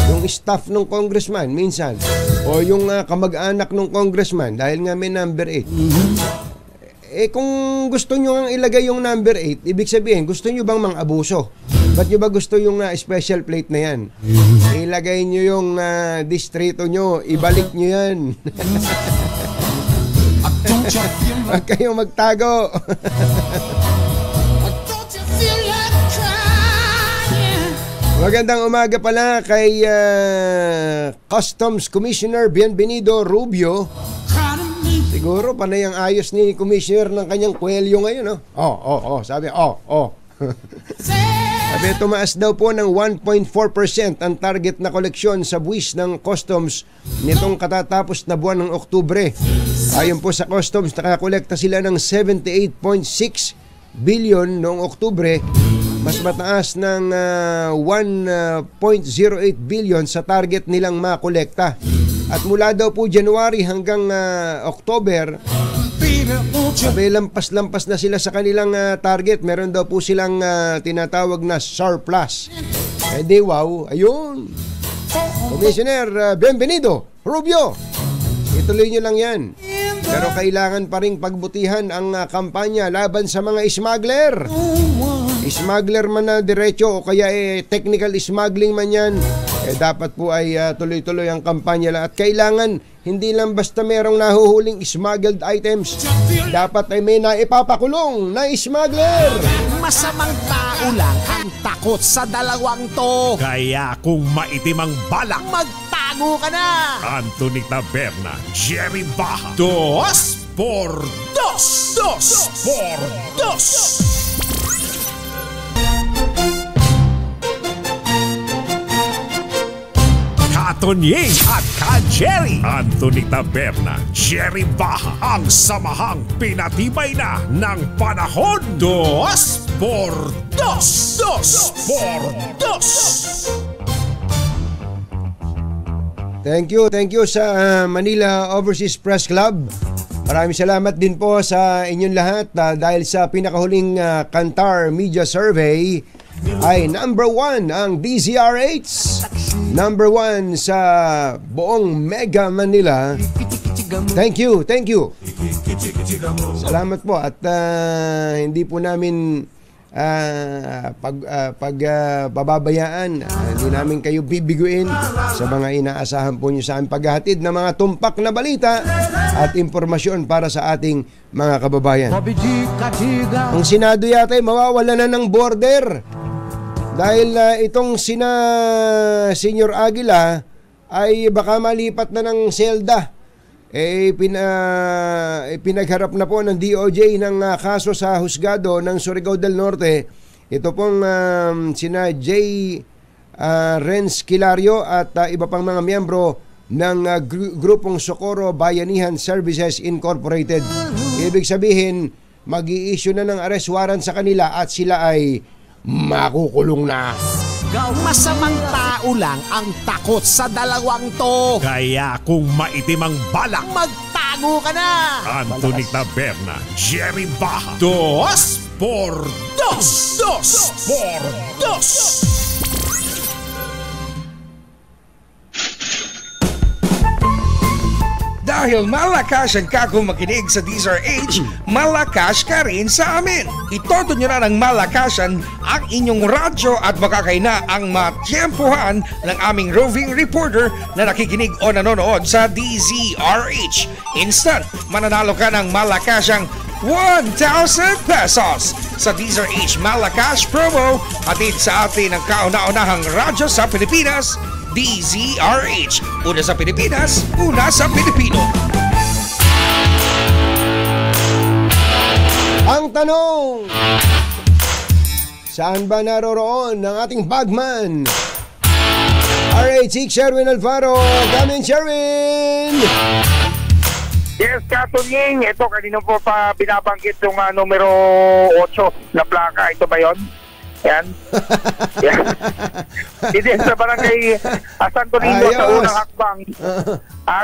Yung staff ng congressman, minsan. O yung kamag-anak ng congressman, dahil nga may number 8. Kung gusto nyo ang ilagay yung number 8, ibig sabihin, gusto nyo bang mang-abuso? Ba't nyo ba gusto yung special plate na yan? Ilagay nyo yung distrito nyo, ibalik nyo yan. Huwag kayong magtago. Magandang umaga pala kay Customs Commissioner Bienvenido Rubio. Siguro panay ang ayos ni Commissioner ng kanyang kwelyo ngayon, no? Sabi, Sabi, tumaas daw po ng 1.4% ang target na koleksyon sa buwis ng Customs nitong katatapos na buwan ng Oktubre. Ayon po sa Customs, nakakolekta sila ng 78.6 billion noong Oktubre, mas mataas ng 1.08 billion sa target nilang makolekta. At mula daw po January hanggang October, sabi, lampas-lampas na sila sa kanilang target. Meron daw po silang tinatawag na surplus. Wow, ayun. Commissioner Bienvenido Rubio, ituloy nyo lang yan. Pero kailangan pa rin pagbutihan ang kampanya laban sa mga smuggler. Smuggler man na diretso o kaya technical smuggling man yan, dapat po ay tuloy-tuloy ang kampanya lang. At kailangan hindi lang basta merong nahuhuling smuggled items, dapat ay may naipapakulong na smuggler. Masamang tao lang ang takot sa dalawang to. Kaya kung maitim ang balak, magtago ka na. Anthony Taberna, Jerry Baha. 2 por 2. 2 por 2. Katonying at Ka-Jerry. Anthony Taberna, Jerry Baha, ang samahang pinatibay na ng panahon. 2 por 2. 2 por 2. Thank you sa Manila Overseas Press Club. Maraming salamat din po sa inyong lahat dahil sa pinakahuling Kantar Media Survey ay number 1 ang DZRH. Number 1 sa buong Mega Manila. Thank you. Salamat po at hindi po namin pababayaan. Hindi namin kayo bibiguin sa mga inaasahan po nyo sa aming paghahatid ng mga tumpak na balita at impormasyon para sa ating mga kababayan. Ang Senado yata ay mawawala na ng border dahil itong Senior Aguila ay baka malipat na ng selda. Pinagharap na po ng DOJ ng kaso sa husgado ng Surigao del Norte. Ito pong sina J. Renz Kilario at iba pang mga miyembro ng grupong Socorro Bayanihan Services Incorporated. Ibig sabihin, mag-i-issue na ng arrest warrant sa kanila at sila ay makukulong na. Masamang tao lang ang takot sa dalawang to. Kaya kung maitim ang balak, magtago ka na. Anthony Taberna, Jerry Baha. 2 por 2. 2 por 2. Dahil malakas ang kakong makinig sa DZRH, malakas ka rin sa amin. Itoto nyo na ng malakasan ang inyong radyo at makakay na ang matyempohan ng aming roving reporter na nakikinig o nanonood sa DZRH. Instant, mananalo ka ng malakasang 1,000 pesos sa DZRH Malakas Promo, hatid sa atin ang kauna-unahang radyo sa Pilipinas, DZRH. Una sa Pilipinas, una sa Pilipino. Ang tanong, saan ba naroroon ng ating bagman? RH Sherwin Alfaro. Come in, Sherwin! Yes, Katunying. Ito, kanino po pa binabanggit yung numero 8 na plaka. Ito ba yun? Yan. Yan. Dito yan sa barangay Santo Niño sa Ayos. unang hakbang.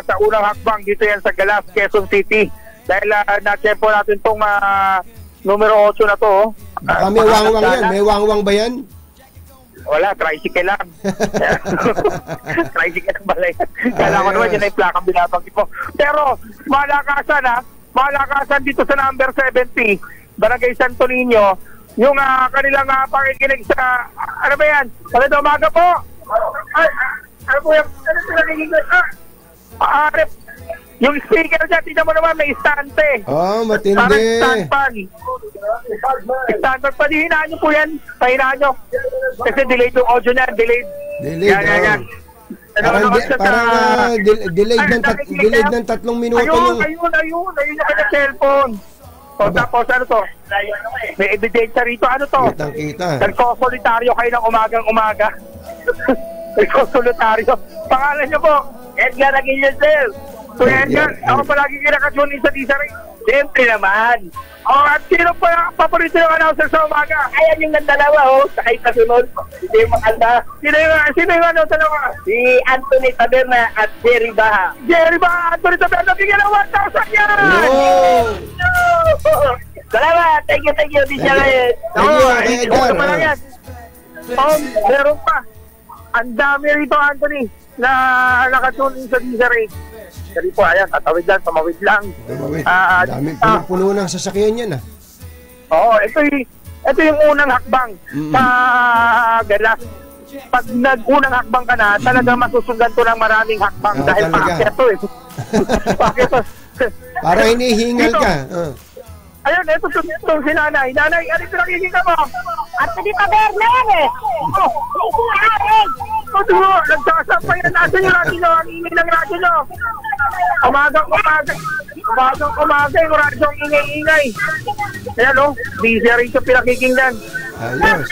Sa unang hakbang dito yan sa Galas, Quezon City. Dahil na-tempo natin itong numero 8 na to. Baka may wangwang yan. May wangwang ba yan? Wala, tricycle lang. Tricycle lang balay. Kala ko naman yun ay plakang binabangkit mo. Pero malakasan dito sa number 70, Barangay Santo Niño, yung kanilang pakikinig sa, ano ba yan? Magandang umaga po. Ay, ano po yung, ano pinagiging yung speaker dyan, tignan mo naman, may istante. Oh, matindi. Parang stand-pan. Stand-pan pa, hihinaan nyo po yan. Pahinaan nyo. Kasi delayed yung audio niya, delayed. Delayed, Yan. Delayed ng 3 minuto yung... Ayun yung kanyang cellphone. O tapos ano to? May ebidensya rito. Ano to? Kitang-kita. Nagkosolitaryo kayo ng umagang-umaga. Nagkosolitaryo. Pangalan nyo po? Edgar Aguilio, sir. So Edgar, ako palagi kinakatune sa Disney. Siyempre naman. At sino pa paborito yung announcer sa umaga? Ayan yung nandalawa, sakay kasunod. Hindi makanda. Sino yung announcer naman? Si Anthony Taberna at Jerry Baha. Anthony Taberna, bigyan ng 1,000 yan! Salamat! Thank you, DJ Reyes. Thank you. Meron pa. Ang dami rito, Anthony, na nakatune sa Disney. Kasi po, ayan, tatawid lang, tumawid lang. Dami puno ng sasakyan yan Oo, ito yung unang hakbang sa Galas. Pag nag-unang hakbang ka na, talaga masusundan to ng maraming hakbang dahil paakyat to eh. Paakyat to. Para hinihingal ka. Ayun, ito si Nanay. Nanay, ano yung pinakikita mo? Anthony Taberna yan eh. Nagsasampay na natin yung radyo. Ang ingay ng radyo nyo. Umagang umaga yung radyo ang ingay-ingay. Ayan o, busy rin ito pinakikinggan. Ayos.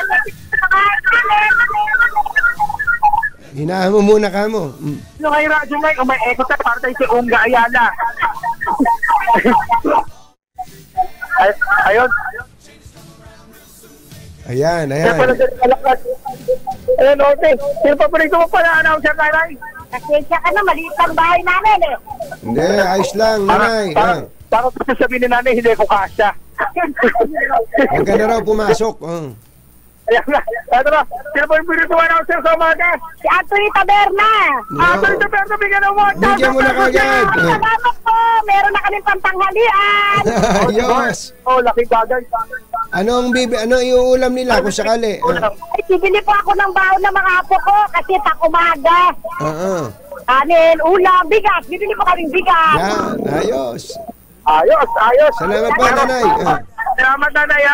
Hinahan mo muna ka mo. Ano nga yung radyo ngayon? May echo tayo para tayo si Unga Ayala. Ayun. Ayan. Ayun, okay. Sino pa rin mo pala announcer, Nanay? Nasensya ka na, maliit ang bahay namin eh. Hindi, ayos lang, Nanay. Parang sasabihin ni Nanay, hindi ko kasya. Huwag ka na raw pumasok. Ayan na. Ito na. Sino pa rin mo announcer sa umaga? Si Anthony Taberna. Anthony Taberna, bigyan ng 1,000. Bigyan mo na kagad. Salamat po. Meron na kaming pantanghalian. Ayos. Laking bagay. Ano iuulam nila kung sakali? Ay, bibili po ako ng baon ng mga apo ko kasi umaga. Kanin, ulam, bigas. Bibili po kaming bigas. Yan, ayos. Ayos. Salamat po, Nanay. Salamat, Nanay.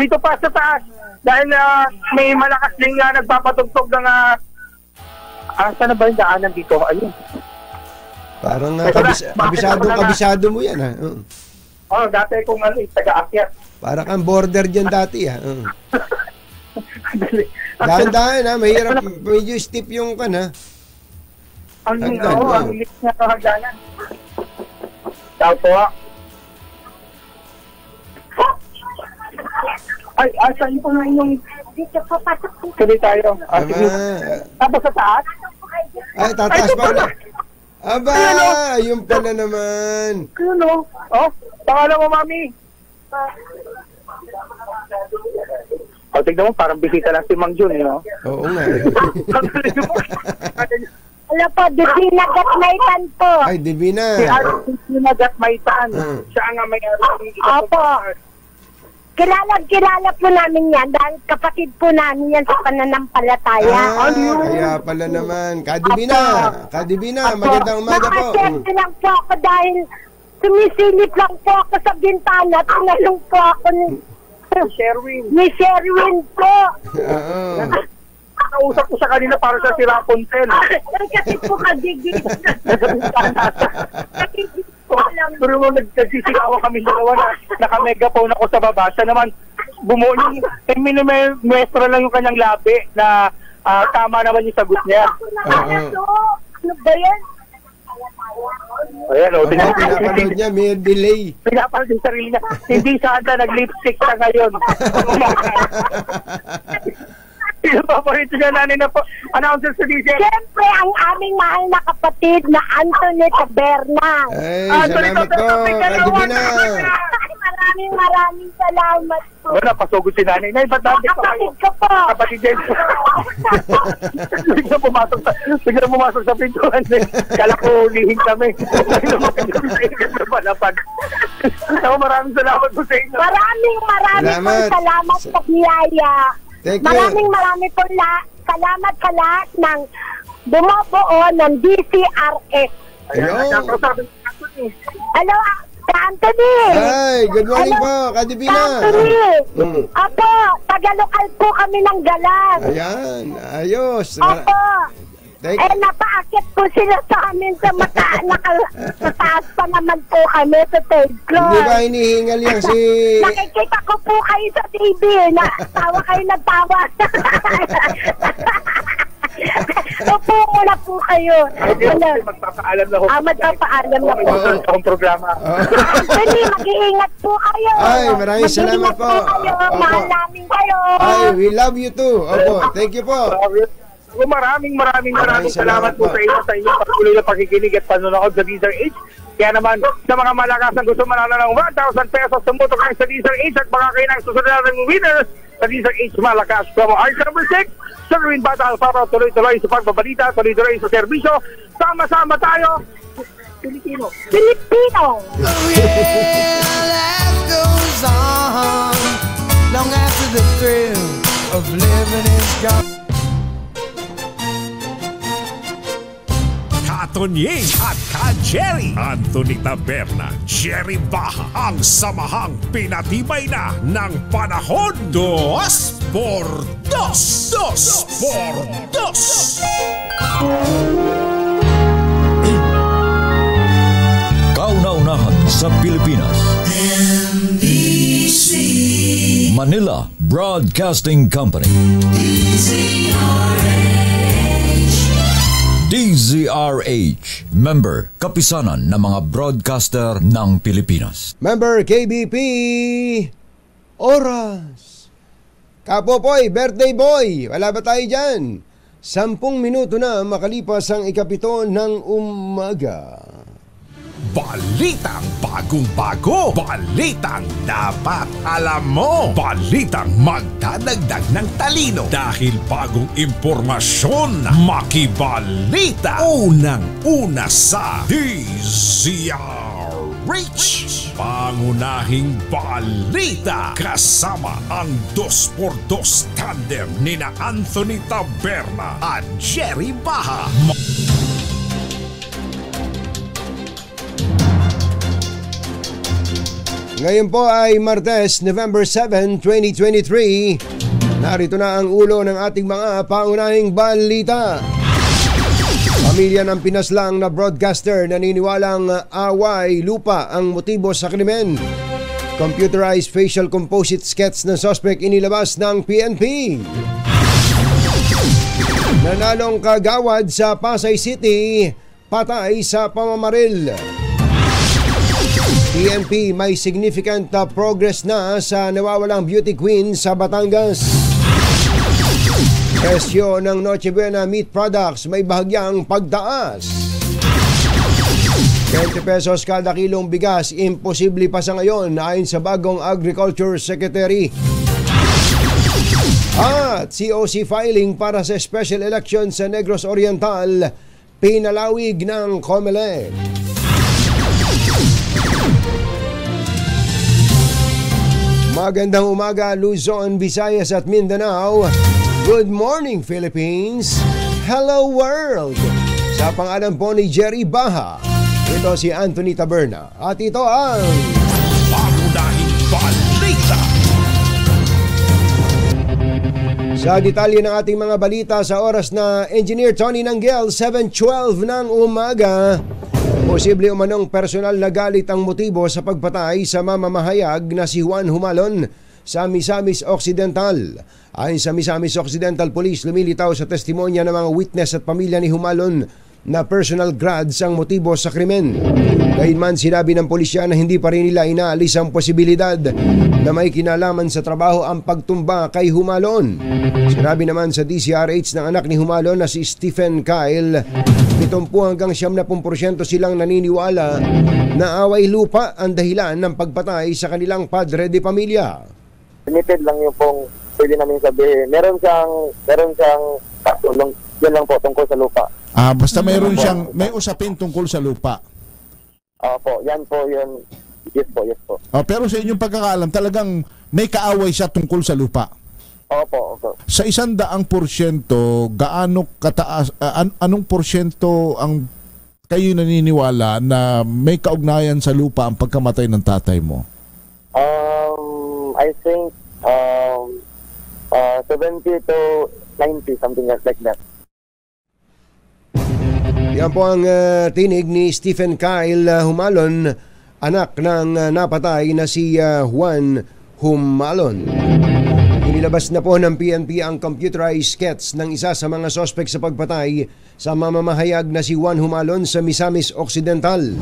Dito pa sa taas. Dahil may malakas din nagpapatugtog ng... saan na ba yung daanan dito? Ayun. Parang kabisado mo yan, dati kung taga-akyat. Para kang border dyan dati, Dahan-dahan, mahirap, medyo steep yung kan, Ang liit na kahaganan. Tao po, Ay, saan po na inyong... Dito po, pasok po. Tuloy tayo. Tapos sa taas? Ay, tataas pa ulit. Aba, yung pala naman. Pangalan mo, Mami. Tignan mo, parang bisita lang si Mang Jun, Oo nga. Alam po, Divina Gatmaitan po. Ay, Divina. Si Divina Gatmaitan. Siya nga may... Opo. Kilala po namin yan dahil kapatid po namin yan sa pananampalataya. Kaya pala naman. Kadibina, magandang umaga po. Nakaserte lang po ako dahil sumisilip lang po ako sa bintana. Tinalong po ako ni Sherwin po. Nakausap ko sa kanina para sa si Rapunzel. Kasi po kadigit. Pero mo nagsisigawa kami dalawa na naka-megaphone ako sa baba. Siya naman bumuo yung minimestro lang yung kanyang labi na tama naman yung sagot niya. Ano ba yan? Ayan, o. Pinapanood niya, may delay. Pinapanood yung sarili niya. Hindi sana nag-lipstick na ngayon. Sino pa po ito siya nanin na po announcer sa DJ? Siyempre, ang aming mahal na kapatid na Anthony Taberna. Ay, salamat po, Kadibina. Maraming salamat po. Wala, pasugod si nanay. Nay, ba't natin pa kayo? Kapatid ko po. Kapatid din. Bigla pumasok sa pintuan. Kala ko lihing kami. Maraming salamat po sa inyo. Maraming salamat sa biyaya. Thank you. Maraming po salamat sa lahat ng bumubuo ng DCRS. Hello, Anthony. Hi, good morning po, Kadibina. Anthony. Apo, taga-lokal po kami ng Galang. Ayan, ayos. Apo. Napaakit po sila sa amin sa mataas pa naman po kami sa third floor. Hindi ba hinihingal yan si... Nakikita ko po kayo sa TV. Tawa kayo nagtawa. Upo muna po kayo. Magpapaalam na ho. Magpapaalam na po. Sa akong programa. Hindi, mag-iingat po kayo. Ay, maraming salamat po. Mahal namin kayo. Ay, we love you too. Opo, thank you po. Maraming salamat po sa inyo patuloy na pakikinig at panonood sa Deezer H. Kaya naman, sa mga malakas na gusto manalo ng 1,000 pesos, tumutok kayo sa Deezer H at baka kayo ng susunod ng winners sa Deezer H Malakas. Promo Arts number 6, Sugarin Battle para tuloy-tuloy sa pagbabalita, tuloy-tuloy sa serbisyo. Sama-sama tayo, Pilipino. Life goes on long after the thrill of living is gone. Katonying at Ka-Jerry, Anthony Taberna, Jerry Baha, ang samahang pinatibay na ng panahon. 2x2. 2x2. Kauna-unahan sa Pilipinas. NBC Manila Broadcasting Company. DZRH, member kapisanan ng mga broadcaster ng Pilipinas. Member KBP, oras. Kapopoy, birthday boy, wala ba tayo dyan? 10 minuto na makalipas ang 7 ng umaga. Balitang bagong-bago, balitang dapat alam mo, balitang magdadagdag ng talino dahil bagong impormasyon, makibalita, unang-una sa DZRH. Pangunahing balita kasama ang 2x2 tandem nina Anthony Taberna at Jerry Baha. Ngayon po ay Martes, November 7, 2023. Narito na ang ulo ng ating mga pangunahing balita. Pamilya ng pinaslang na broadcaster naniniwalang away lupa ang motibo sa krimen. Computerized facial composite sketch ng suspect inilabas ng PNP. Nanalong kagawad sa Pasay City, patay sa pamamaril. PNP may significant progress na sa nawawalang beauty queen sa Batangas. Presyo ng Noche Buena meat products may bahagyang pagtaas. 20 pesos kada kilong bigas, imposible pa sa ngayon ayon sa bagong Agriculture Secretary. At COC filing para sa special election sa Negros Oriental, pinalawig ng COMELEC. Magandang umaga Luzon, Visayas at Mindanao. Good morning Philippines. Hello world. Sa pangalan po ni Jerry Baha, ito si Anthony Taberna. At ito ang Pangunahing balita. sa detalye ng ating mga balita sa oras na Engineer Tony Nanggel, 7:12 ng umaga. Posible umanong personal na galit ang motibo sa pagpatay sa mamamahayag na si Juan Humalon sa Misamis Occidental. Ayon sa Misamis Occidental Police, lumilitaw sa testimonya ng mga witness at pamilya ni Humalon na personal grudge ang motibo sa krimen. Gayunman sinabi ng pulisya na hindi pa rin nila inaalis ang posibilidad na may kinalaman sa trabaho ang pagtumba kay Humalon. Sinabi naman sa DCRH ng anak ni Humalon na si Stephen Kyle, 70 hanggang 70% silang naniniwala na away lupa ang dahilan ng pagpatay sa kanilang padre de pamilya. Limited lang yung pong pwede namin sabihin. Meron siyang katulong. Yan lang po tungkol sa lupa. Basta may usapin tungkol sa lupa. Opo, yan po yun. Yes po. Pero sa inyong pagkakaalam, talagang may kaaway siya tungkol sa lupa. Opo. Sa 100%, gaano kataas, anong porsyento ang kayo naniniwala na may kaugnayan sa lupa ang pagkamatay ng tatay mo? I think 70 to 90, something like that. Yan po ang tinig ni Stephen Kyle Humalon, anak ng napatay na si Juan Humalon. Inilabas na po ng PNP ang computerized sketch ng isa sa mga sospek sa pagpatay sa mamamahayag na si Juan Humalon sa Misamis Occidental.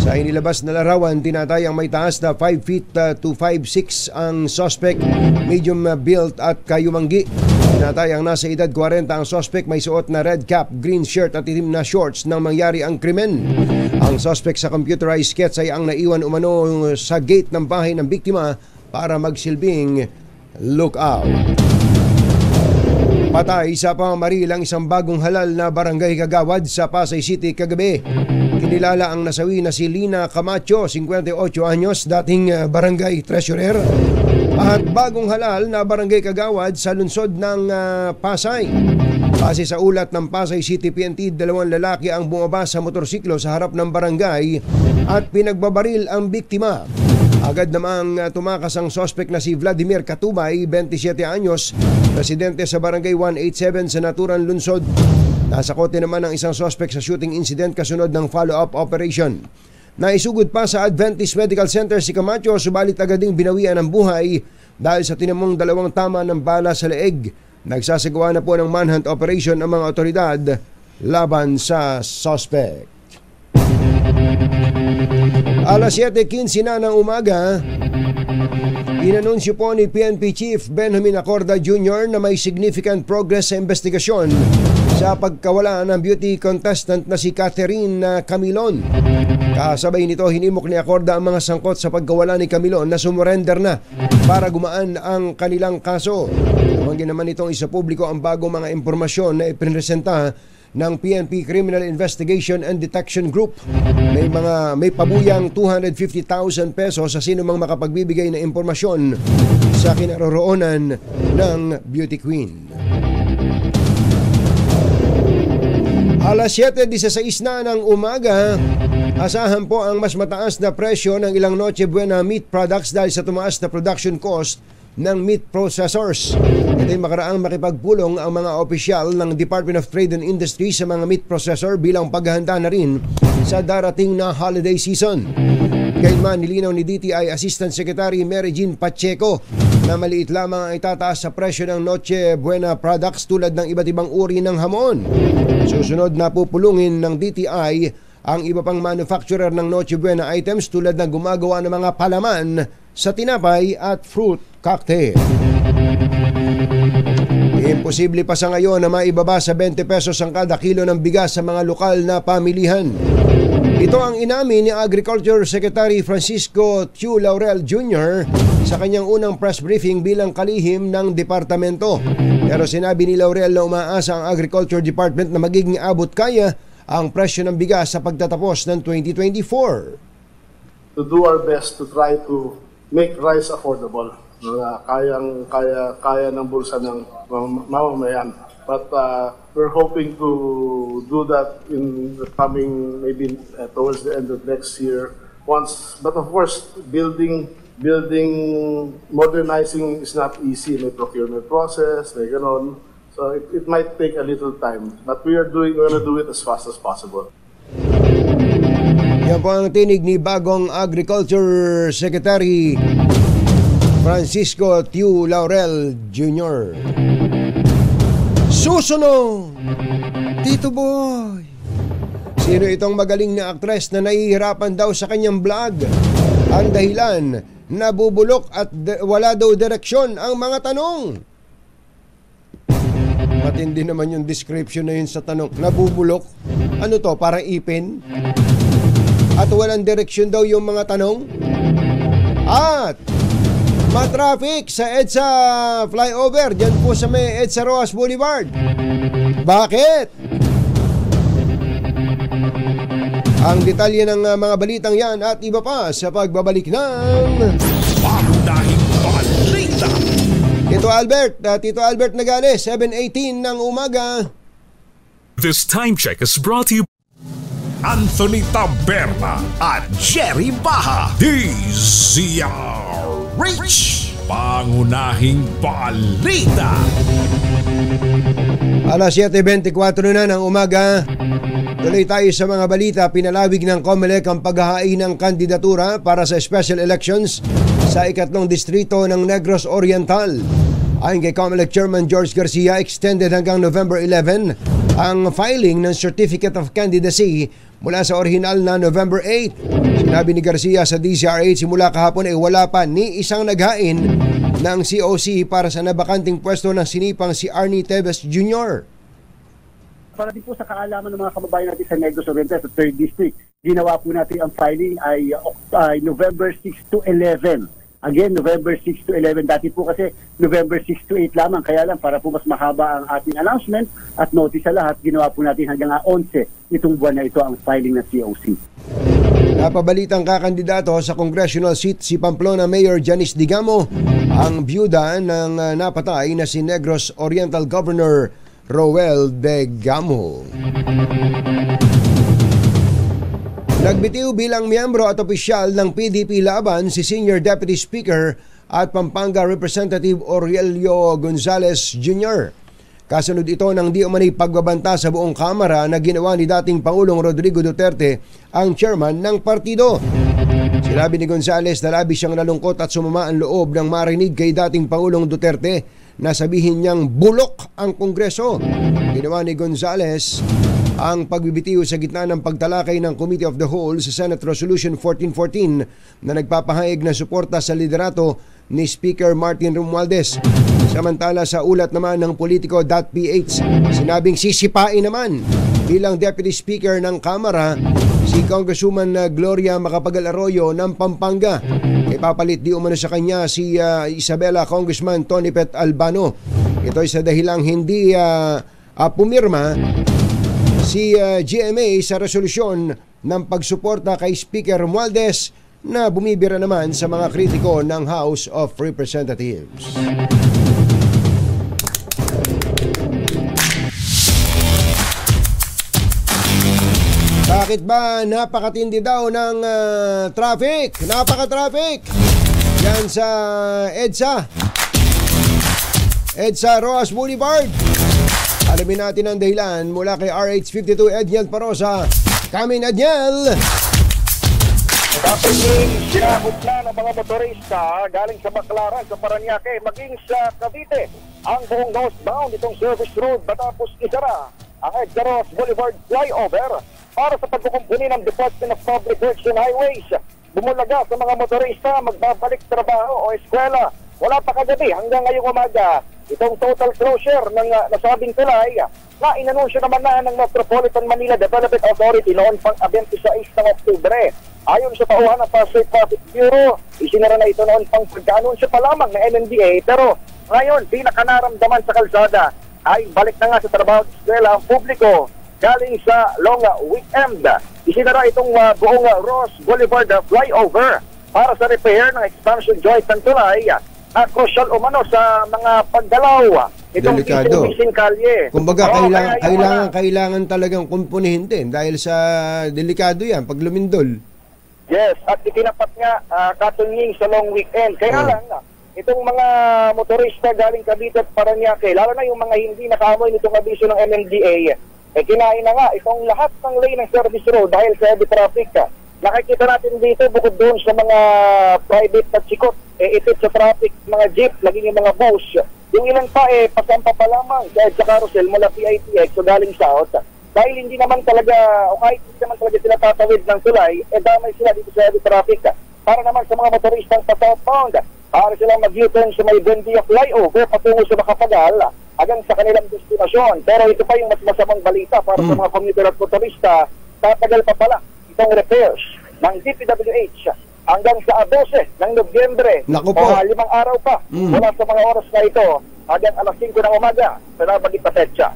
Sa inilabas na larawan, tinatayang may taas na 5 feet to 5'6" ang suspect, medium built at kayumanggi. Tinatayang nasa edad 40 ang suspect, may suot na red cap, green shirt at itim na shorts nang mangyari ang krimen. Ang suspect sa computerized sketch ay ang naiwan umano sa gate ng bahay ng biktima para magsilbing lookout. Patay sa pamamaril ang isang bagong halal na barangay kagawad sa Pasay City kagabi. Kinilala ang nasawi na si Lina Camacho, 58 anyos, dating barangay treasurer, at bagong halal na barangay kagawad sa lungsod ng Pasay. Base sa ulat ng Pasay City PNP, 2 lalaki ang bumaba sa motorsiklo sa harap ng barangay at pinagbabaril ang biktima. Agad namang tumakas ang sospek na si Vladimir Katubay, 27 anyos, residente sa barangay 187 sa Naturan Lunsod. Nasa kote naman ang isang sospek sa shooting incident kasunod ng follow-up operation. Naisugod pa sa Adventist Medical Center si Camacho, subalit agad ding binawian ng buhay dahil sa tinamong 2 tama ng bala sa leeg. Nagsasagawa na po ng manhunt operation ang mga otoridad laban sa sospek. Alas 7:15 na ng umaga, inanunsyo po ni PNP Chief Benjamin Acorda Jr. na may significant progress sa investigasyon sa pagkawala ng beauty contestant na si Catherine Camilon. Kasabay nito, hinimok ni Acorda ang mga sangkot sa pagkawala ni Camilon na sumurrender na para gumaan ang kanilang kaso. Tumanggi naman itong isa publiko ang bagong mga impormasyon na ipinresenta ng PNP Criminal Investigation and Detection Group. May pabuyang 250,000 pesos sa sinumang makapagbibigay ng impormasyon sa kinaroroonan ng beauty queen. Alas 7:16 na ng umaga, asahan po ang mas mataas na presyo ng ilang Noche Buena meat products dahil sa tumaas na production cost ng meat processors. Ito'y makaraang makipagpulong ang mga opisyal ng Department of Trade and Industry sa mga meat processor bilang paghahanda na rin sa darating na holiday season. Gayunman, nilinaw ni DTI Assistant Secretary Mary Jean Pacheco na maliit lamang ang itataas sa presyo ng Noche Buena products tulad ng iba't ibang uri ng hamon. Susunod na pupulungin ng DTI ang iba pang manufacturer ng Noche Buena items tulad ng gumagawa ng mga palaman sa tinapay at fruit cocktail. Imposible pa sa ngayon na maibaba sa 20 pesos ang kada kilo ng bigas sa mga lokal na pamilihan. Ito ang inamin ni Agriculture Secretary Francisco Tiu Laurel Jr. sa kanyang unang press briefing bilang kalihim ng departamento. Pero sinabi ni Laurel na umaasa ang Agriculture Department na magiging abot kaya ang presyo ng bigas sa pagtatapos ng 2024. To do our best to try to make rice affordable. Kaya ng bulsa ng mamamayan. But we're hoping to do that in the coming, maybe towards the end of next year. But of course, modernizing is not easy. May procurement process, may ganon. So it might take a little time. But we're going to do it as fast as possible. Yan po ang tinig ni bagong Agriculture Secretary Francisco Tiu Laurel Jr. Susunod, Tito Boy. Sino itong magaling na aktres na nahihirapan daw sa kanyang vlog? Ang dahilan, nabubulok at wala daw direksyon ang mga tanong. Matindi naman yung description na yun sa tanong. Nabubulok? Ano to, parang ipin? At walang direksyon daw yung mga tanong? At matraffic sa EDSA flyover dyan po sa may EDSA Roas Boulevard. Bakit? Ang detalye ng mga balitang yan at iba pa sa pagbabalik ng Pangunahing Balita. Tito Albert Nagales, 7:18 ng umaga. This time check is brought to you Anthony Taberna at Jerry Baha. DZRH. Pangunahing Balita. Alas 7:24 na ng umaga. Tuloy tayo sa mga balita. Pinalawig ng COMELEC ang paghahain ng kandidatura para sa special elections sa 3 distrito ng Negros Oriental. Ayon kay COMELEC Chairman George Garcia, extended hanggang November 11 ang filing ng Certificate of Candidacy mula sa orihinal na November 8. Sinabi ni Garcia sa DZRH, simula kahapon ay wala pa ni isang naghain ng COC para sa nabakanting pwesto ng sinipang si Arnie Teves Jr. Para din po sa kaalaman ng mga kababayan natin sa Negros Oriental, sa 3rd District, ginawa po natin ang filing ay November 6 to 11. Again, November 6 to 11. Dati po kasi November 6 to 8 lamang. Kaya lang, para po mas mahaba ang ating announcement at notice sa lahat, ginawa po natin hanggang 11 itong buwan na ito ang filing ng COC. Napabalitang kakandidato sa congressional seat si Pamplona Mayor Janice Digamo, ang byuda ng napatay na si Negros Oriental Governor Roel Digamo. Nagbitiw bilang miyembro at opisyal ng PDP laban si Senior Deputy Speaker at Pampanga Representative Aurelio Gonzales Jr. Kasunod ito ng di umanay pagbabanta sa buong Kamara na ginawa ni dating Pangulong Rodrigo Duterte, ang chairman ng partido. Sinabi ni Gonzales na labis siyang nalungkot at sumama ang loob ng marinig kay dating Pangulong Duterte na sabihin niyang bulok ang Kongreso. Ginawa ni Gonzales ang pagbibitiw sa gitna ng pagtalakay ng Committee of the Whole sa Senate Resolution 1414 na nagpapahayag ng suporta sa liderato ni Speaker Martin Romualdez. Samantala sa ulat naman ng Politico.ph, sinabing sisipain naman bilang Deputy Speaker ng Kamara si Congresswoman Gloria Macapagal Arroyo ng Pampanga. Ipapalit di umano sa kanya si Isabela Congressman Tony Pet Albano. Ito ay sa dahilang hindi pumirma si GMA sa resolusyon ng pagsuporta kay Speaker Romualdez na bumibira naman sa mga kritiko ng House of Representatives. Bakit ba napakatindi daw ng traffic? Napaka-traffic yan sa EDSA Roas Boulevard. Alamin natin ang dahilan mula kay RH52 Edniel Parosa. Kami na Edniel! Dapat sinabot na ng mga motorista galing sa Baclaran, sa Parañaque, maging sa Cavite ang buong northbound itong service road matapos isara ang EDSA Roas Boulevard flyover para sa pagkukumpuni ng Department of Public Works and Highways. Bumulaga sa mga motorista magbabalik trabaho o eskwela. Wala pa kagabi hanggang ngayong umaga itong total closure ng nasabing tulay na inanunsyo naman na ng Metropolitan Manila Development Authority noon pang 26 ng Oktubre. Ayon sa tauhan ng Pasay Traffic Bureau, isinara na ito noon pang pagka-anunsyo pa lamang na MMDA, pero ngayon pinakanaramdaman sa kalsada ay balik na nga sa trabaho at eskwela ang publiko galing sa long weekend. Isinara itong buong Ross Boulevard flyover para sa repair ng expansion joint ng tulay na crucial umano sa mga paggalaw itong ising kalye. Kumbaga kailangan talagang kumpunihin din dahil sa delikado yan pag lumindol. Yes, at itinapat nga katunying sa long weekend. Kaya lang itong mga motorista galing Cavite at Parañaque, lalo na yung mga hindi nakaamoy nitong abiso ng MMDA, kinain na nga itong lahat ng lane ng service road dahil sa heavy traffic. Nakikita natin dito bukod doon sa mga private na chikot, itip sa traffic, mga jeep, naging yung mga bus. Yung ilan pa, pasampa pa lamang sa carousel mula PITX o galing south. dahil hindi naman talaga, o kahit hindi naman talaga sila tatawid ng tulay, damay sila dito sa heavy traffic. Para naman sa mga motoristang sa southbound, para silang mag-U-turn sa may Buendia flyover patungo sa Macapagal hanggang sa kanilang destinasyon. Pero ito pa yung mas masamang balita para sa mga commuter at motorista, tatagal pa pala itong repairs ng DPWH hanggang sa 12 ng Nobyembre. Naku po. 5 araw pa mula sa mga oras na ito hanggang alas 5 ng umaga sa nabagit na petsa.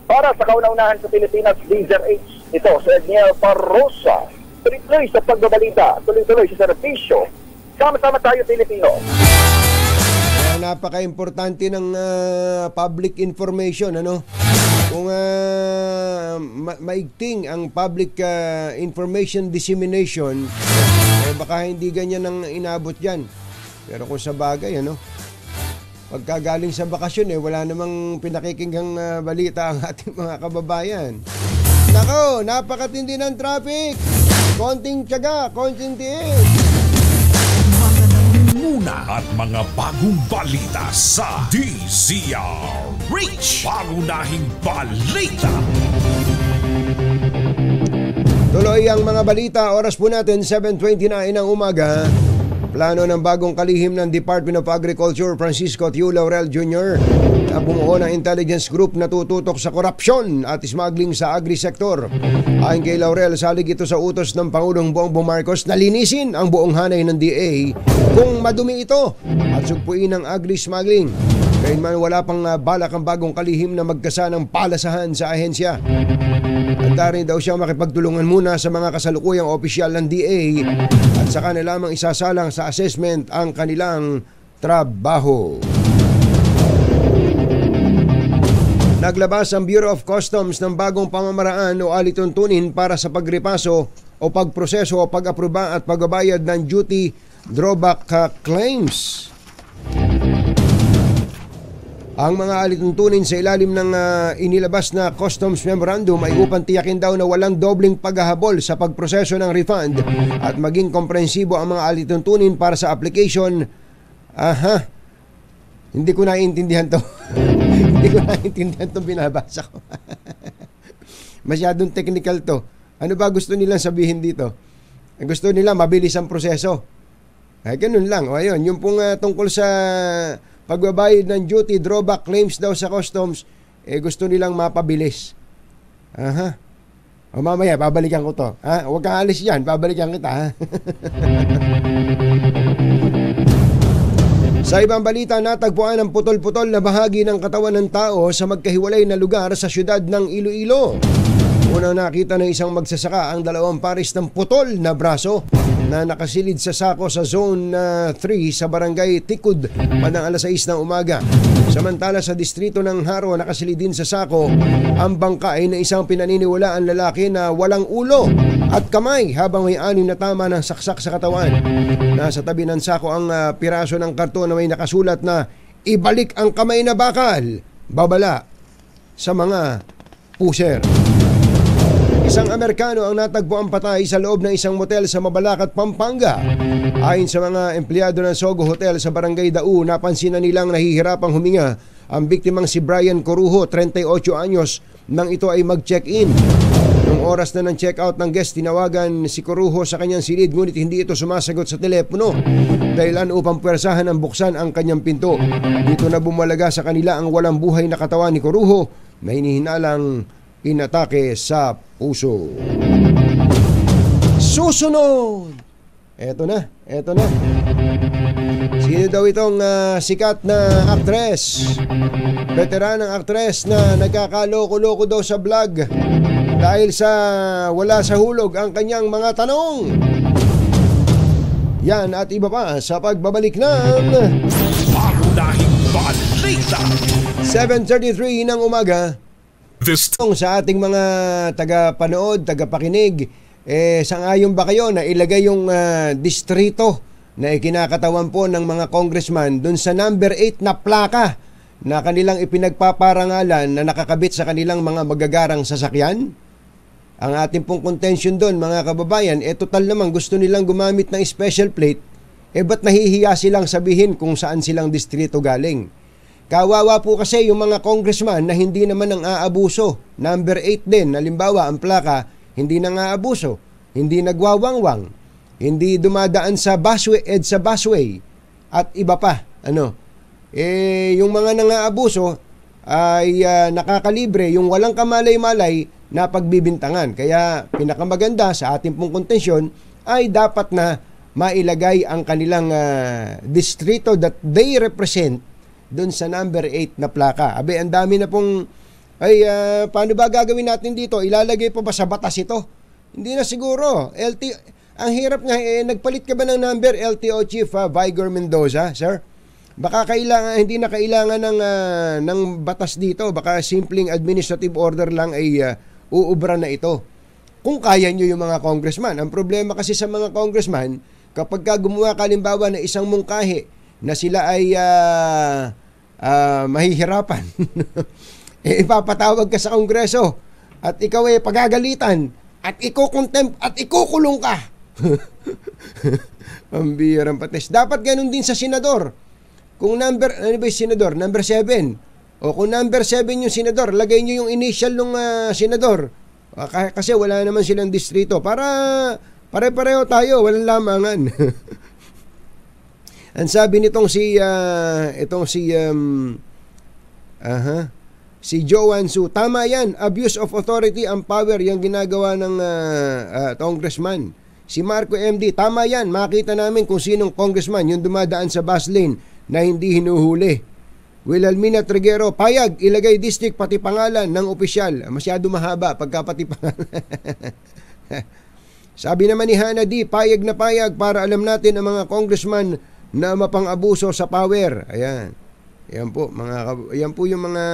Para sa kauna-unahan sa Pilipinas, Diesel H, ito sa Edniel Parrosa. Tuloy-tuloy sa pagbabalita, tuloy-tuloy sa servisyo. Sama-sama tayo, Pilipino. Napaka-importante ng public information, ano? Kung maigting ang public information dissemination, baka hindi ganyan ang inabot dyan. Pero kung sa bagay, ano? Pagkagaling sa bakasyon, wala namang pinakikinggang balita ang ating mga kababayan. Nako, napakatindi ng traffic. Konting tiyaga, konting tiis. Muna at mga bagong balita sa DZRH. Pangunahing balita. Tuloy ang mga balita. Oras po natin 7:29 ng umaga. Plano ng bagong kalihim ng Department of Agriculture, Francisco Tiu Laurel Jr. na bumuo ng intelligence group na tututok sa korupsyon at smuggling sa agri-sektor. Ayon kay Laurel, salig ito sa utos ng Pangulong Bongbong Marcos na linisin ang buong hanay ng DA kung madumi ito at sugpuin ang agri-smuggling. Gayunman wala pang balak ang bagong kalihim na magkasa ng palasahan sa ahensya. Handa rin daw siya makipagtulungan muna sa mga kasalukuyang opisyal ng DA at saka na lamang isasalang sa assessment ang kanilang trabaho. Naglabas ang Bureau of Customs ng bagong pamamaraan o alituntunin para sa pagripaso o pagproseso o pag-aproba at pagbabayad ng duty drawback claims. Ang mga alituntunin sa ilalim ng inilabas na Customs Memorandum ay upang tiyakin daw na walang dobling paghahabol sa pagproseso ng refund at maging komprensibo ang mga alituntunin para sa application. Hindi ko naiintindihan to. Hindi ko naiintindihan itong binabasa ko. Masyadong technical to. Ano ba gusto nilang sabihin dito? Gusto nila mabilis ang proseso. Ay, ganun lang. O ayun, yung pong tungkol sa pagbabayad ng duty drawback claims daw sa customs, gusto nilang mapabilis. O mamaya, babalikan ko to. Huwag kang alis yan, babalikan kita. Sa ibang balita, natagpuan ang putol-putol na bahagi ng katawan ng tao sa magkahiwalay na lugar sa syudad ng Iloilo. Unang nakita ng isang magsasaka ang 2 pares ng putol na braso na nakasilid sa sako sa Zone 3 sa Barangay Tikud bandang alas 6 ng umaga. Samantala sa distrito ng Haro, nakasilid din sa sako ang bangkay na isang pinaniniwalaang lalaki na walang ulo at kamay habang may 6 na tama ng saksak sa katawan. Nasa tabi ng sako ang piraso ng karton na may nakasulat na "Ibalik ang kamay na bakal, babala sa mga puser." Isang Amerikano ang natagpuang patay sa loob ng isang motel sa Mabalacat, Pampanga. Ayon sa mga empleyado ng Sogo Hotel sa Barangay Dau, napansin na nilang nahihirapang huminga ang biktimang si Brian Corujo, 38 anyos, nang ito ay mag-check-in. Noong oras na ng check-out ng guest, tinawagan si Corujo sa kanyang silid ngunit hindi ito sumasagot sa telepono. Dahilan upang puwersahan ang buksan ang kanyang pinto. Dito na bumalaga sa kanila ang walang buhay na katawan ni Corujo na hinihinalang inatake sa puso. Susunod! Eto na. Sino daw itong sikat na aktres? Veteranang aktres na nagkakaloko-loko daw sa vlog dahil sa wala sa hulog ang kanyang mga tanong. Yan at iba pa sa pagbabalik ng Pangunahing balita. 7:33 ng umaga. Sa ating mga tagapanood, tagapakinig, sangayon ba kayo na ilagay yung distrito na ikinakatawan po ng mga congressman dun sa number 8 na plaka na kanilang ipinagpaparangalan na nakakabit sa kanilang mga magagarang sasakyan? Ang ating pong contention dun, mga kababayan, total naman gusto nilang gumamit ng special plate, ba't nahihiya silang sabihin kung saan silang distrito galing? Kawawa po kasi yung mga congressman na hindi naman ang aabuso. Number 8 din, halimbawa ang plaka, hindi nang aabuso, hindi nagwawangwang, hindi dumadaan sa busway, EDSA busway, at iba pa. Yung mga nang-aabuso ay nakakalibre, yung walang kamalay-malay na pagbibintangan. Kaya pinakamaganda sa ating pong kontensyon ay dapat na mailagay ang kanilang distrito that they represent doon sa number 8 na plaka. Abe, ang dami na pong, paano ba gagawin natin dito? Ilalagay pa ba sa batas ito? Hindi na siguro. Ang hirap nga, nagpalit ka ba ng number, LTO Chief Vigor Mendoza, sir? Baka hindi na kailangan ng batas dito. Baka simpleng administrative order lang ay uubra na ito. Kung kaya nyo yung mga congressman. Ang problema kasi sa mga congressman, kapag gumawa kalimbawa na isang mungkahi na sila ay mahihirapan, ipapatawag ka sa kongreso at ikaw ay pagagalitan at iko-contempt at ikukulong ka. Pambirang pates. Dapat ganun din sa senador. Kung number 7? Number 7. O kung number 7 yung senador, lagay nyo yung initial ng senador. Kasi wala naman silang distrito. Para pare-pareho tayo, walang lamangan. Ang sabi nitong si Joanne Su, tama yan, abuse of authority ang power yung ginagawa ng congressman. Si Marco MD, tama yan, makita namin kung sinong congressman yung dumadaan sa bus lane na hindi hinuhuli. Wilhelmina Triguero, payag, ilagay district pati pangalan ng opisyal. Masyado mahaba pagka pati pangalan. Sabi naman ni Hannah D, payag na payag para alam natin ang mga congressman na mapang-abuso sa power. Ayan. Yan po yung mga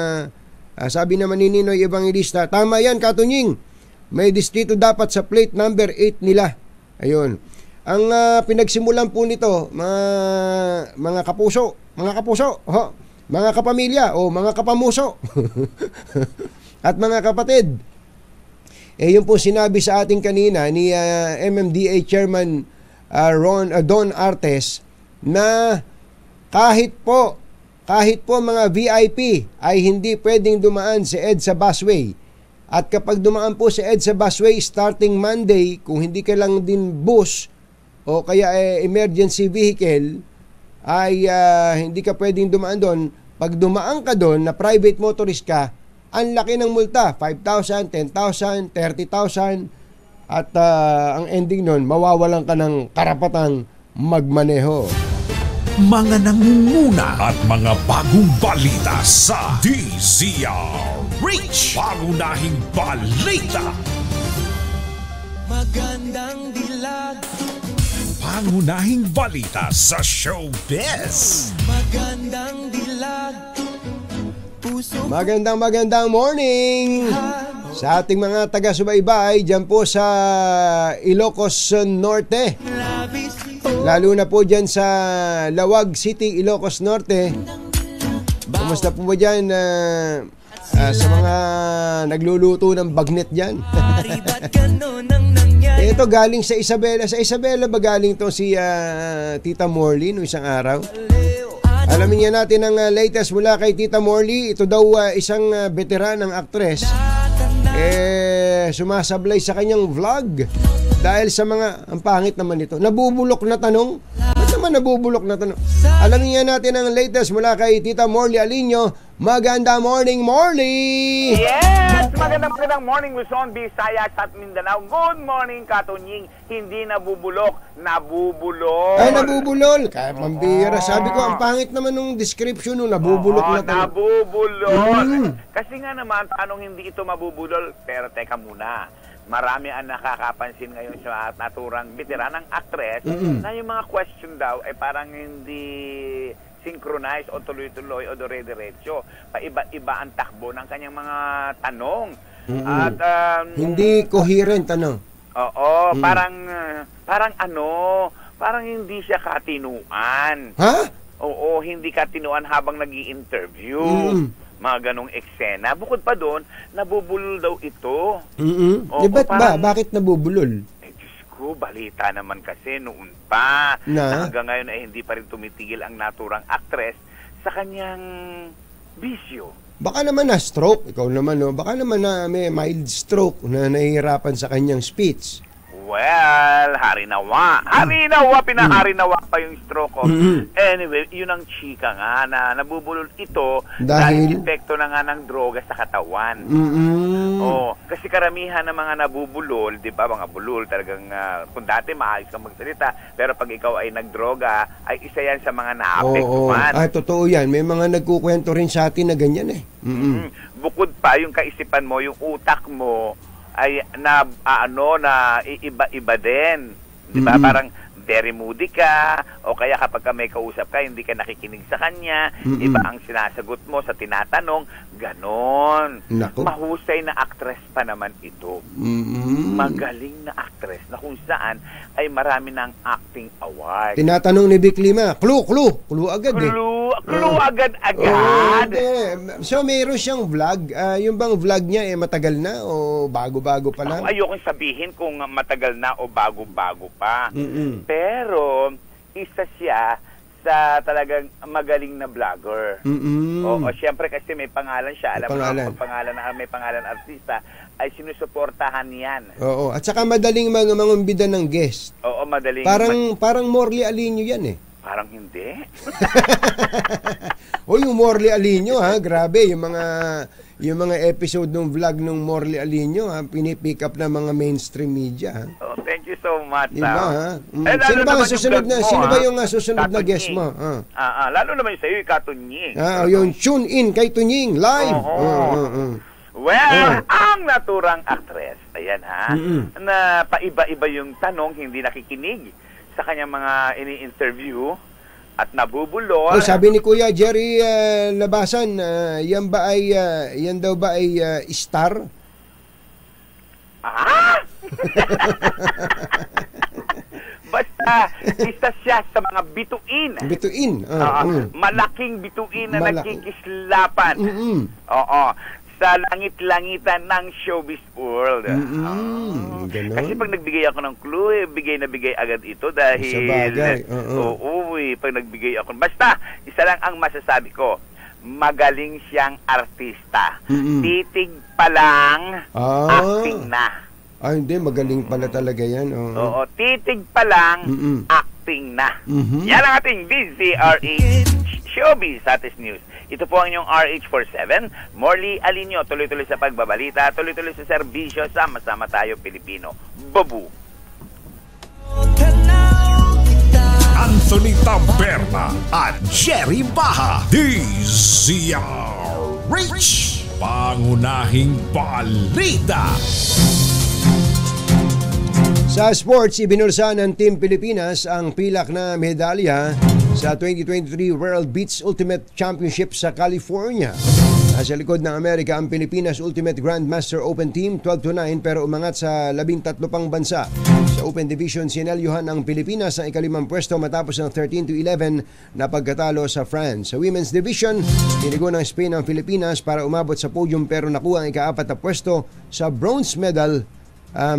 sabi naman ni Ninoy Evangelista, tama yan, Katunying. May distrito dapat sa plate number 8 nila. Ayun. Ang pinagsimulan po nito, mga kapuso, mga kapamilya o mga kapamuso at mga kapatid. Yun po sinabi sa ating kanina ni MMDA Chairman Don Artes na kahit po mga VIP ay hindi pwedeng dumaan sa EDSA busway. At kapag dumaan po sa EDSA busway starting Monday, kung hindi ka lang din bus o kaya emergency vehicle, ay hindi ka pwedeng dumaan doon. Pag dumaan ka doon na private motorist ka, ang laki ng multa, 5,000, 10,000, 30,000, at ang ending nun, mawawalan ka ng karapatang magmaneho. Mga nangunguna at mga bagong balita sa DZRH. Pangunahing balita. Magandang dilag. Pangunahing balita sa showbiz. Magandang dilag. Magandang morning sa ating mga taga-subaybay dyan po sa Ilocos Norte. Lalo na po dyan sa Lawag City, Ilocos Norte. Kumusta po ba dyan sa mga nagluluto ng bagnet dyan? Ito galing sa Isabela. Sa Isabela ba galing to si Tita Morley no isang araw? Alamin niya natin ang latest mula kay Tita Morley. Ito daw isang veteranang aktres. Sumasablay sa kanyang vlog dahil sa mga, ang pangit naman ito, nabubulok na tanong. Ba't naman nabubulok na tanong? Alamin niya natin ang latest mula kay Tita Morley Alinio. Maganda morning, Morley! Yes! Magandang morning, Luzon, Visayas at Mindanao. Good morning, Katunying. Hindi nabubulok, nabubulol. Ay, nabubulol. Kaya pambira. Sabi ko, ang pangit naman nung description nung nabubulok na tanong. Nabubulol. Kasi nga naman, anong hindi ito mabubulol? Pero teka muna. Marami ang nakakapansin ngayon sa naturang veteranang actress na yung mga question daw ay parang hindi synchronize o tuloy-tuloy o dire-diretso. Paiba-iba ang takbo ng kanyang mga tanong. At hindi coherent tanong. Oo, parang hindi siya katinuan. Ha? Oo, hindi katinuan habang nag-i-interview. Mga ganong eksena. Bukod pa doon, nabubulol daw ito. Bakit nabubulol? Diyos ko, balita naman kasi noon pa. Na hanggang ngayon ay hindi pa rin tumitigil ang naturang aktres sa kanyang bisyo. Baka naman na stroke, ikaw naman, no? Baka naman na may mild stroke na nahihirapan sa kanyang speech. Well, harinawa. Pinaharinawa pa yung stroke ko. Anyway, yun ang chika nga na nabubulol ito dahil epekto na nga ng droga sa katawan. Kasi karamihan ng mga nabubulol, di ba, mga bulol talagang kung dati maayos kang magsalita, pero pag ikaw ay nagdroga, ay isa yan sa mga naapektuhan. Totoo yan. May mga nagkukwento rin sa atin na ganyan eh. Bukod pa yung kaisipan mo, yung utak mo, ay iba-iba din. Di ba? Parang very moody ka, o kaya kapag may kausap ka, hindi ka nakikinig sa kanya, iba ang sinasagot mo sa tinatanong, ganon. Mahusay na actress pa naman ito. Magaling na actress na kung saan ay marami ng acting award. Tinatanong ni Vic Lima, clue agad eh. Clue agad-agad. So mayroon siyang vlog. Yung bang vlog niya matagal na o bago-bago pa lang? Ayokong sabihin kung matagal na o bago-bago pa. Pero isa siya sa talagang magaling na vlogger. Siyempre kasi may pangalan siya. Alam mo, may pangalan artista, ay sinusuportahan yan. At saka madaling mangumbida ng guest. Madaling. Parang Morley Alinio yan eh. Parang hindi. Yung Morley Alinio grabe, yung mga episode ng vlog ng Morley Alinio pinipick up ng mga mainstream media. Thank you so much. Diba, sino ba yung susunod na guest mo? Lalo naman sa iyo, Katunying. Yung tune in kay Tunying live. Well, ang naturang actress, ayan na paiba-iba yung tanong, hindi nakikinig sa kanyang mga ini-interview at nabubulol. Sabi ni Kuya Jerry Labasan, yan daw ba ay star? Basta, isa siya sa mga bituin. Malaking bituin na nagkikislapan. Sa langit-langitan ng showbiz world. Kasi pag nagbigay ako ng clue, bigay na bigay agad ito dahil pag nagbigay ako. Basta, isa lang ang masasabi ko. Magaling siyang artista. Titig pa lang, acting na. Hindi, magaling pala talaga yan. Titig pa lang, acting na. Yan ang ating DZRH Showbiz Satis News. Ito po ang inyong RH47, Morley Alinio. Tuloy-tuloy sa pagbabalita, tuloy-tuloy sa serbisyo, sama-sama tayo Pilipino. Babu! Anthony Taberna at Jerry Baha, DZRH, pangunahing balita. Sa sports, ibinulsa ng Team Pilipinas ang pilak na medalya sa 2023 World Beach Ultimate Championship sa California. Nasa likod ng Amerika ang Pilipinas Ultimate Grandmaster Open Team 12-9 pero umangat sa 13 pang bansa. Sa Open Division, sinelyuhan ang Pilipinas ang ikalimang pwesto matapos ng 13-11 na pagkatalo sa France. Sa Women's Division, tinigo ng Spain ang Pilipinas para umabot sa podium pero nakuha ang ika-4 na pwesto sa bronze medal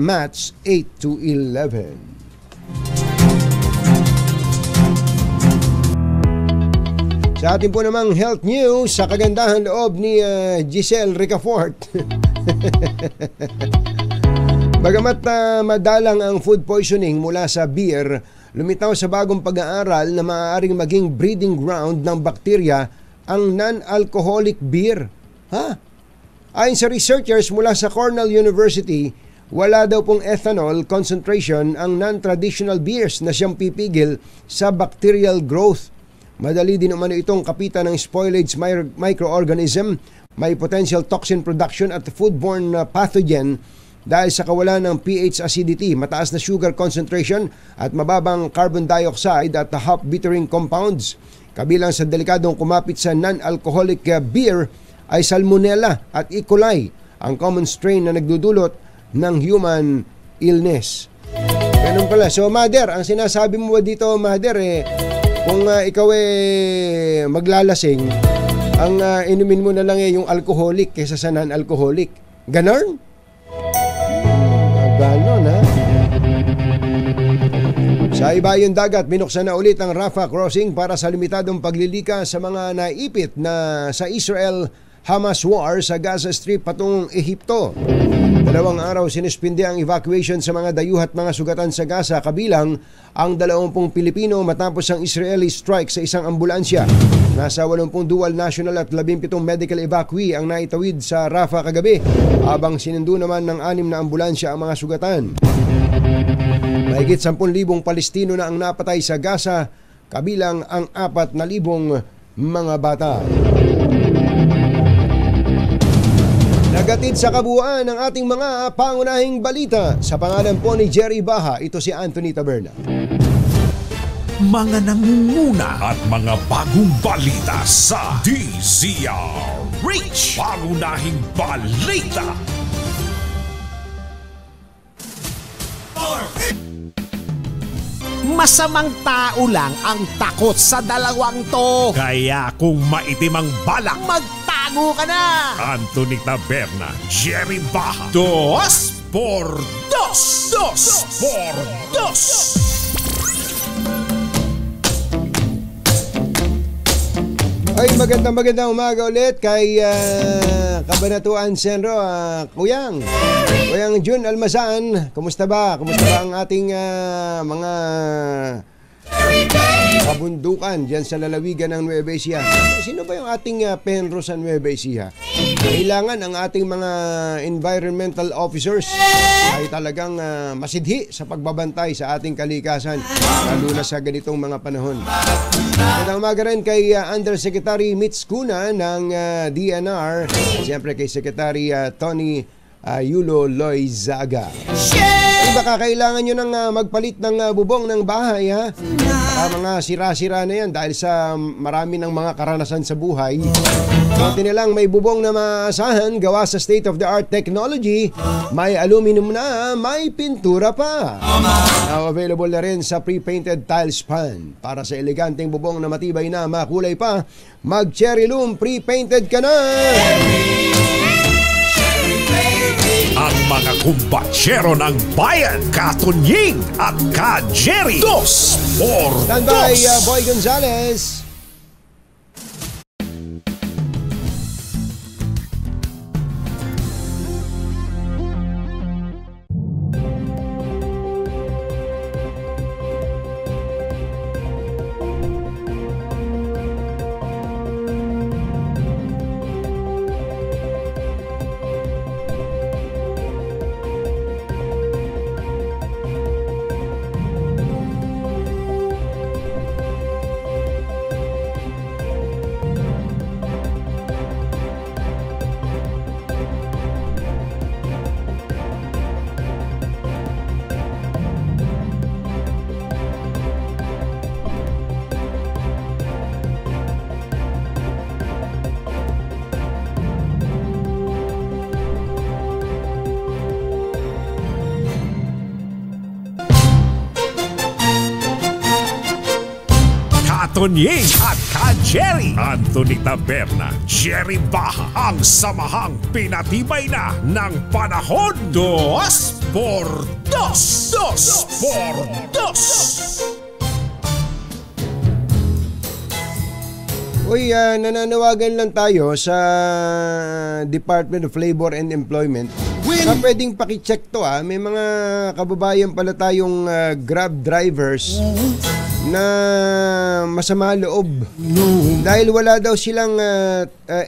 match 8-11. Sa atin po namang health news, sa kagandahan loob ni Giselle Ricafort. Bagamat madalang ang food poisoning mula sa beer, lumitaw sa bagong pag-aaral na maaaring maging breeding ground ng bakterya ang non-alcoholic beer. Ayon sa researchers mula sa Cornell University, wala daw pong ethanol concentration ang non-traditional beers na siyang pipigil sa bacterial growth. Madali din umano itong kapitan ng spoilage microorganism, may potential toxin production at foodborne pathogen dahil sa kawalan ng pH acidity, mataas na sugar concentration at mababang carbon dioxide at hop bittering compounds. Kabilang sa delikadong kumapit sa non-alcoholic beer ay Salmonella at E. coli, ang common strain na nagdudulot ng human illness. Ganun pala. So, Mother, ang sinasabi mo dito, Mother, kung ikaw maglalasing, ang inumin mo na lang yung alcoholic kaysa sa non-alcoholic. Ganon? Ganon, ha? Sa ibayong dagat, binuksan na ulit ang Rafah crossing para sa limitadong paglilika sa mga naipit na sa Israel-Hamas war sa Gaza Strip patungong Ehipto. 2 araw sinuspindi ang evacuation sa mga dayuhat mga sugatan sa Gaza, kabilang ang 20 Pilipino matapos ang Israeli strike sa isang ambulansya. Nasa 80 dual national at 17 medical evacuee ang naitawid sa Rafah kagabi, habang sinundo naman ng 6 na ambulansya ang mga sugatan. Mahigit 10,000 Palestino na ang napatay sa Gaza, kabilang ang 4,000 mga bata. Nagatid sa kabuuan ng ating mga pangunahing balita. Sa pangalan po ni Jerry Baha, ito si Anthony Taberna. Mga nangunguna at mga bagong balita sa DZRH. Pangunahing balita. Masamang tao lang ang takot sa dalawang to. Kaya kung maitim ang balak, magtago ka na! Anthony Taberna, Jerry Baha, 2 por 2. 2 por 2. Ay, magandang umaga ulit kay Kabanatuan Senro, Kuyang Jun Almasan. Kumusta ba? Kumusta ba ang ating mga kabundukan dyan sa lalawigan ng Nueva Ecija? Sino ba yung ating penro sa Nueva Ecija? Kailangan ang ating mga environmental officers ay talagang masidhi sa pagbabantay sa ating kalikasan, lalo na sa ganitong mga panahon. Magandang umaga rin kay Undersecretary Mitz Cuna ng DNR, siyempre kay Secretary Tony Yulo Loizaga. Baka kailangan nyo nang magpalit ng bubong ng bahay, ha? Mga sira-sira na yan dahil sa marami ng mga karanasan sa buhay. Buti na lang may bubong na maasahan gawa sa state-of-the-art technology, may aluminum na, may pintura pa. Now available na rin sa pre-painted tiles pan. Para sa eleganteng bubong na matibay na, makulay pa, mag-cherry loom pre-painted ka na. Ang mga kumbatsero ng bayan, Katunying at Ka-Jerry, 2 por 2. Standby, Boy Gonzales. Tonying at Ka-Jerry, Anthony Taberna, Jerry Baha, ang samahang pinatibay na ng panahon. 2 por 2. 2 por 2. Uy, nananawagan lang tayo sa Department of Labor and Employment. Pwedeng pakicheck to, may mga kababayan pala tayong Grab drivers na masama loob dahil wala daw silang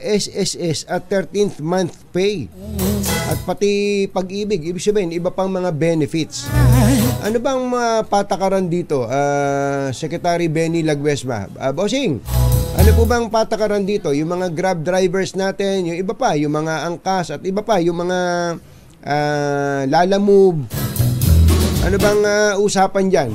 SSS at 13th month pay at pati pag-ibig, ibig sabihin iba pang mga benefits. Ano bang patakaran dito, Secretary Benny Laguesma? Bossing, ano po bang patakaran dito? Yung mga Grab drivers natin, yung iba pa, yung mga angkas at iba pa, yung mga Lalamove. Ano bang usapan dyan?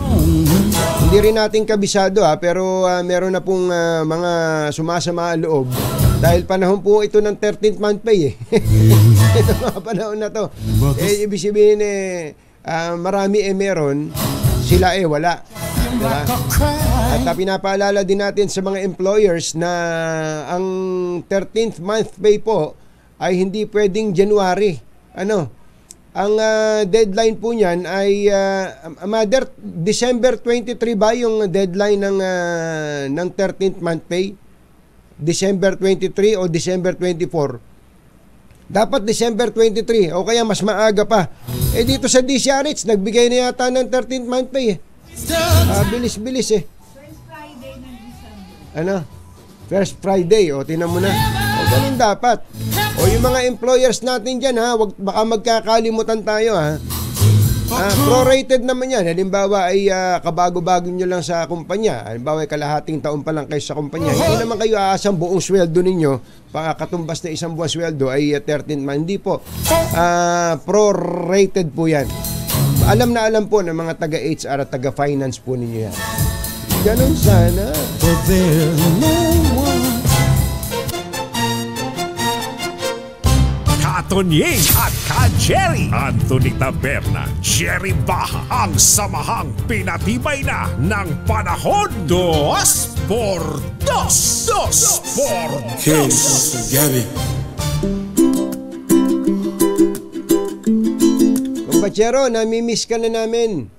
Hindi rin natin kabisado, pero meron na pong mga sumasama loob dahil panahon po ito ng 13th month pay ito mga panahon na to. Ibig sabihin marami meron, sila wala. Diba? At pinapaalala din natin sa mga employers na ang 13th month pay po ay hindi pwedeng January. Ang deadline po niyan ay Mother, December 23 ba yung deadline ng 13th month pay? December 23 o December 24? Dapat December 23 o kaya mas maaga pa. Dito sa DCRH nagbigay na yata ng 13th month pay. Bilis-bilis First Friday ng December. Ano? First Friday, tinan mo na. Ganun dapat. Yung mga employers natin dyan, baka magkakalimutan tayo, prorated naman yan. Halimbawa ay kabago-bago nyo lang sa kumpanya. Halimbawa ay kalahating taon pa lang kayo sa kumpanya. Hindi naman kayo aasang buong sweldo ninyo, katumbas na isang buwan sweldo ay 13 month. Hindi po. Prorated po yan. Alam na alam po ng mga taga-HR at taga-finance po ninyo yan. Ganun sana. But there's no one. Katonying at Ka-Jerry, Anthony Taberna, Jerry Baha, ang samahang pinatibay na ng panahon. 2x2. 2x2. Okay, Mr. Gabby. Kumbachero, namimiss ka na namin.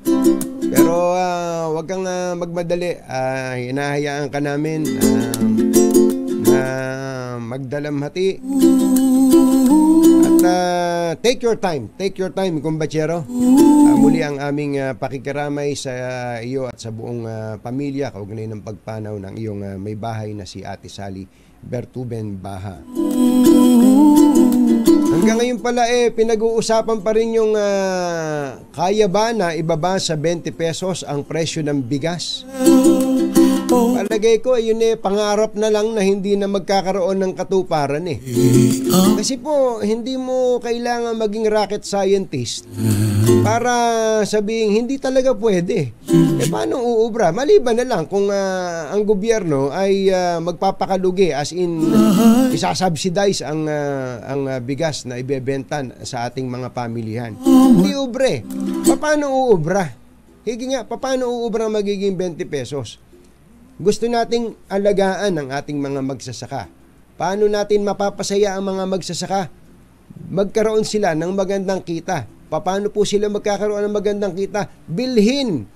Pero wag kang magmadali. Hinahayaan ka namin na magdalamhati. At take your time, kumbachero. Muli ang aming pakikiramay sa iyo at sa buong pamilya kaugnay ng pagpanaw ng iyong may bahay na si Ate Sally Bertuben Baha. Hanggang ngayon pala pinag-uusapan pa rin yung kaya ba na ibaba sa 20 pesos ang presyo ng bigas. Palagay ko yun pangarap na lang na hindi na magkakaroon ng katuparan Kasi po hindi mo kailangan maging rocket scientist para sabihin hindi talaga pwede. Paano uubra? Maliban na lang kung ang gobyerno ay magpapakalugi as in isasubsidize ang bigas na ibebenta sa ating mga pamilihan. Hindi ubre. Paano uubra? Higi nga, paano uubra magiging 20 pesos? Gusto nating alagaan ang ating mga magsasaka. Paano natin mapapasaya ang mga magsasaka? Magkaroon sila ng magandang kita. Paano po sila magkakaroon ng magandang kita? Bilhin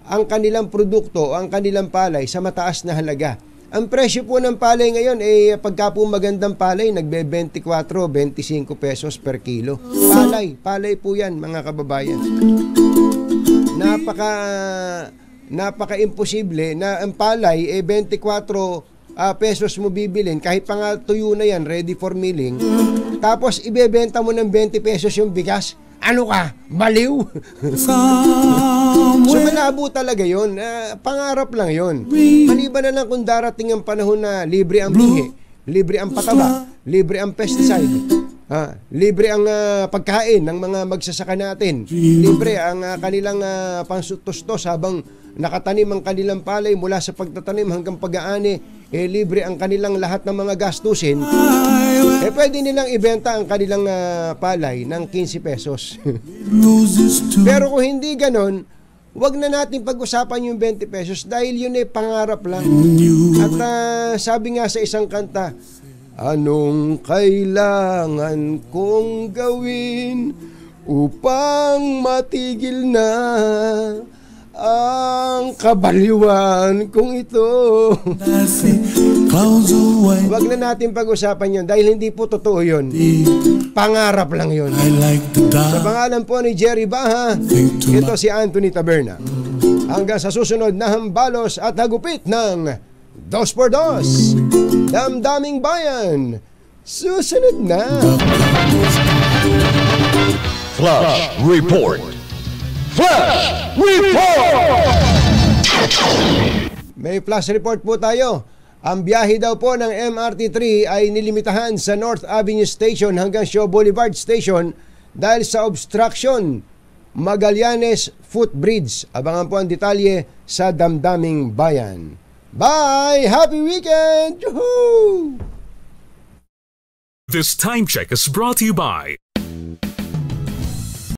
ang kanilang produkto, ang kanilang palay sa mataas na halaga. Ang presyo po ng palay ngayon pagka po magandang palay, nagbe 24-25 pesos per kilo. Palay po yan mga kababayan. Napaka-imposible na ang palay 24 pesos mo bibilin kahit pa nga tuyo na yan, ready for milling. Tapos ibebenta mo ng 20 pesos yung bigas. Ano ka? Baliw? So malabo talaga yun. Pangarap lang yun. Maliban na lang kung darating ang panahon na libre ang binhi, libre ang pataba, libre ang pesticide, libre ang pagkain ng mga magsasaka natin, libre ang kanilang pansutustos habang nakatanim ang kanilang palay mula sa pagtatanim hanggang pag-aani, libre ang kanilang lahat ng mga gastusin, pwede nilang ibenta ang kanilang palay ng 15 pesos. Pero kung hindi ganon, wag na natin pag-usapan yung 20 pesos dahil yun pangarap lang. At sabi nga sa isang kanta, anong kailangan kong gawin upang matigil na ang kabaliwan kong ito? Wag na natin pag-usapan yun dahil hindi po totoo yun. Pangarap lang yun. Sa pangalan po ni Jerry Baha, ito si Anthony Taberna. Hanggang sa susunod na hambalos at hagupit ng 2x2 Damdaming Bayan. Susunod na. Flash Report. Flash Report! May flash report po tayo. Ang biyahe daw po ng MRT3 ay nilimitahan sa North Avenue Station hanggang Shaw Boulevard Station dahil sa obstruction. Magallanes Footbridge. Abangan po ang detalye sa Damdaming Bayan. Bye! Happy weekend! Yoo-hoo! This time check is brought to you by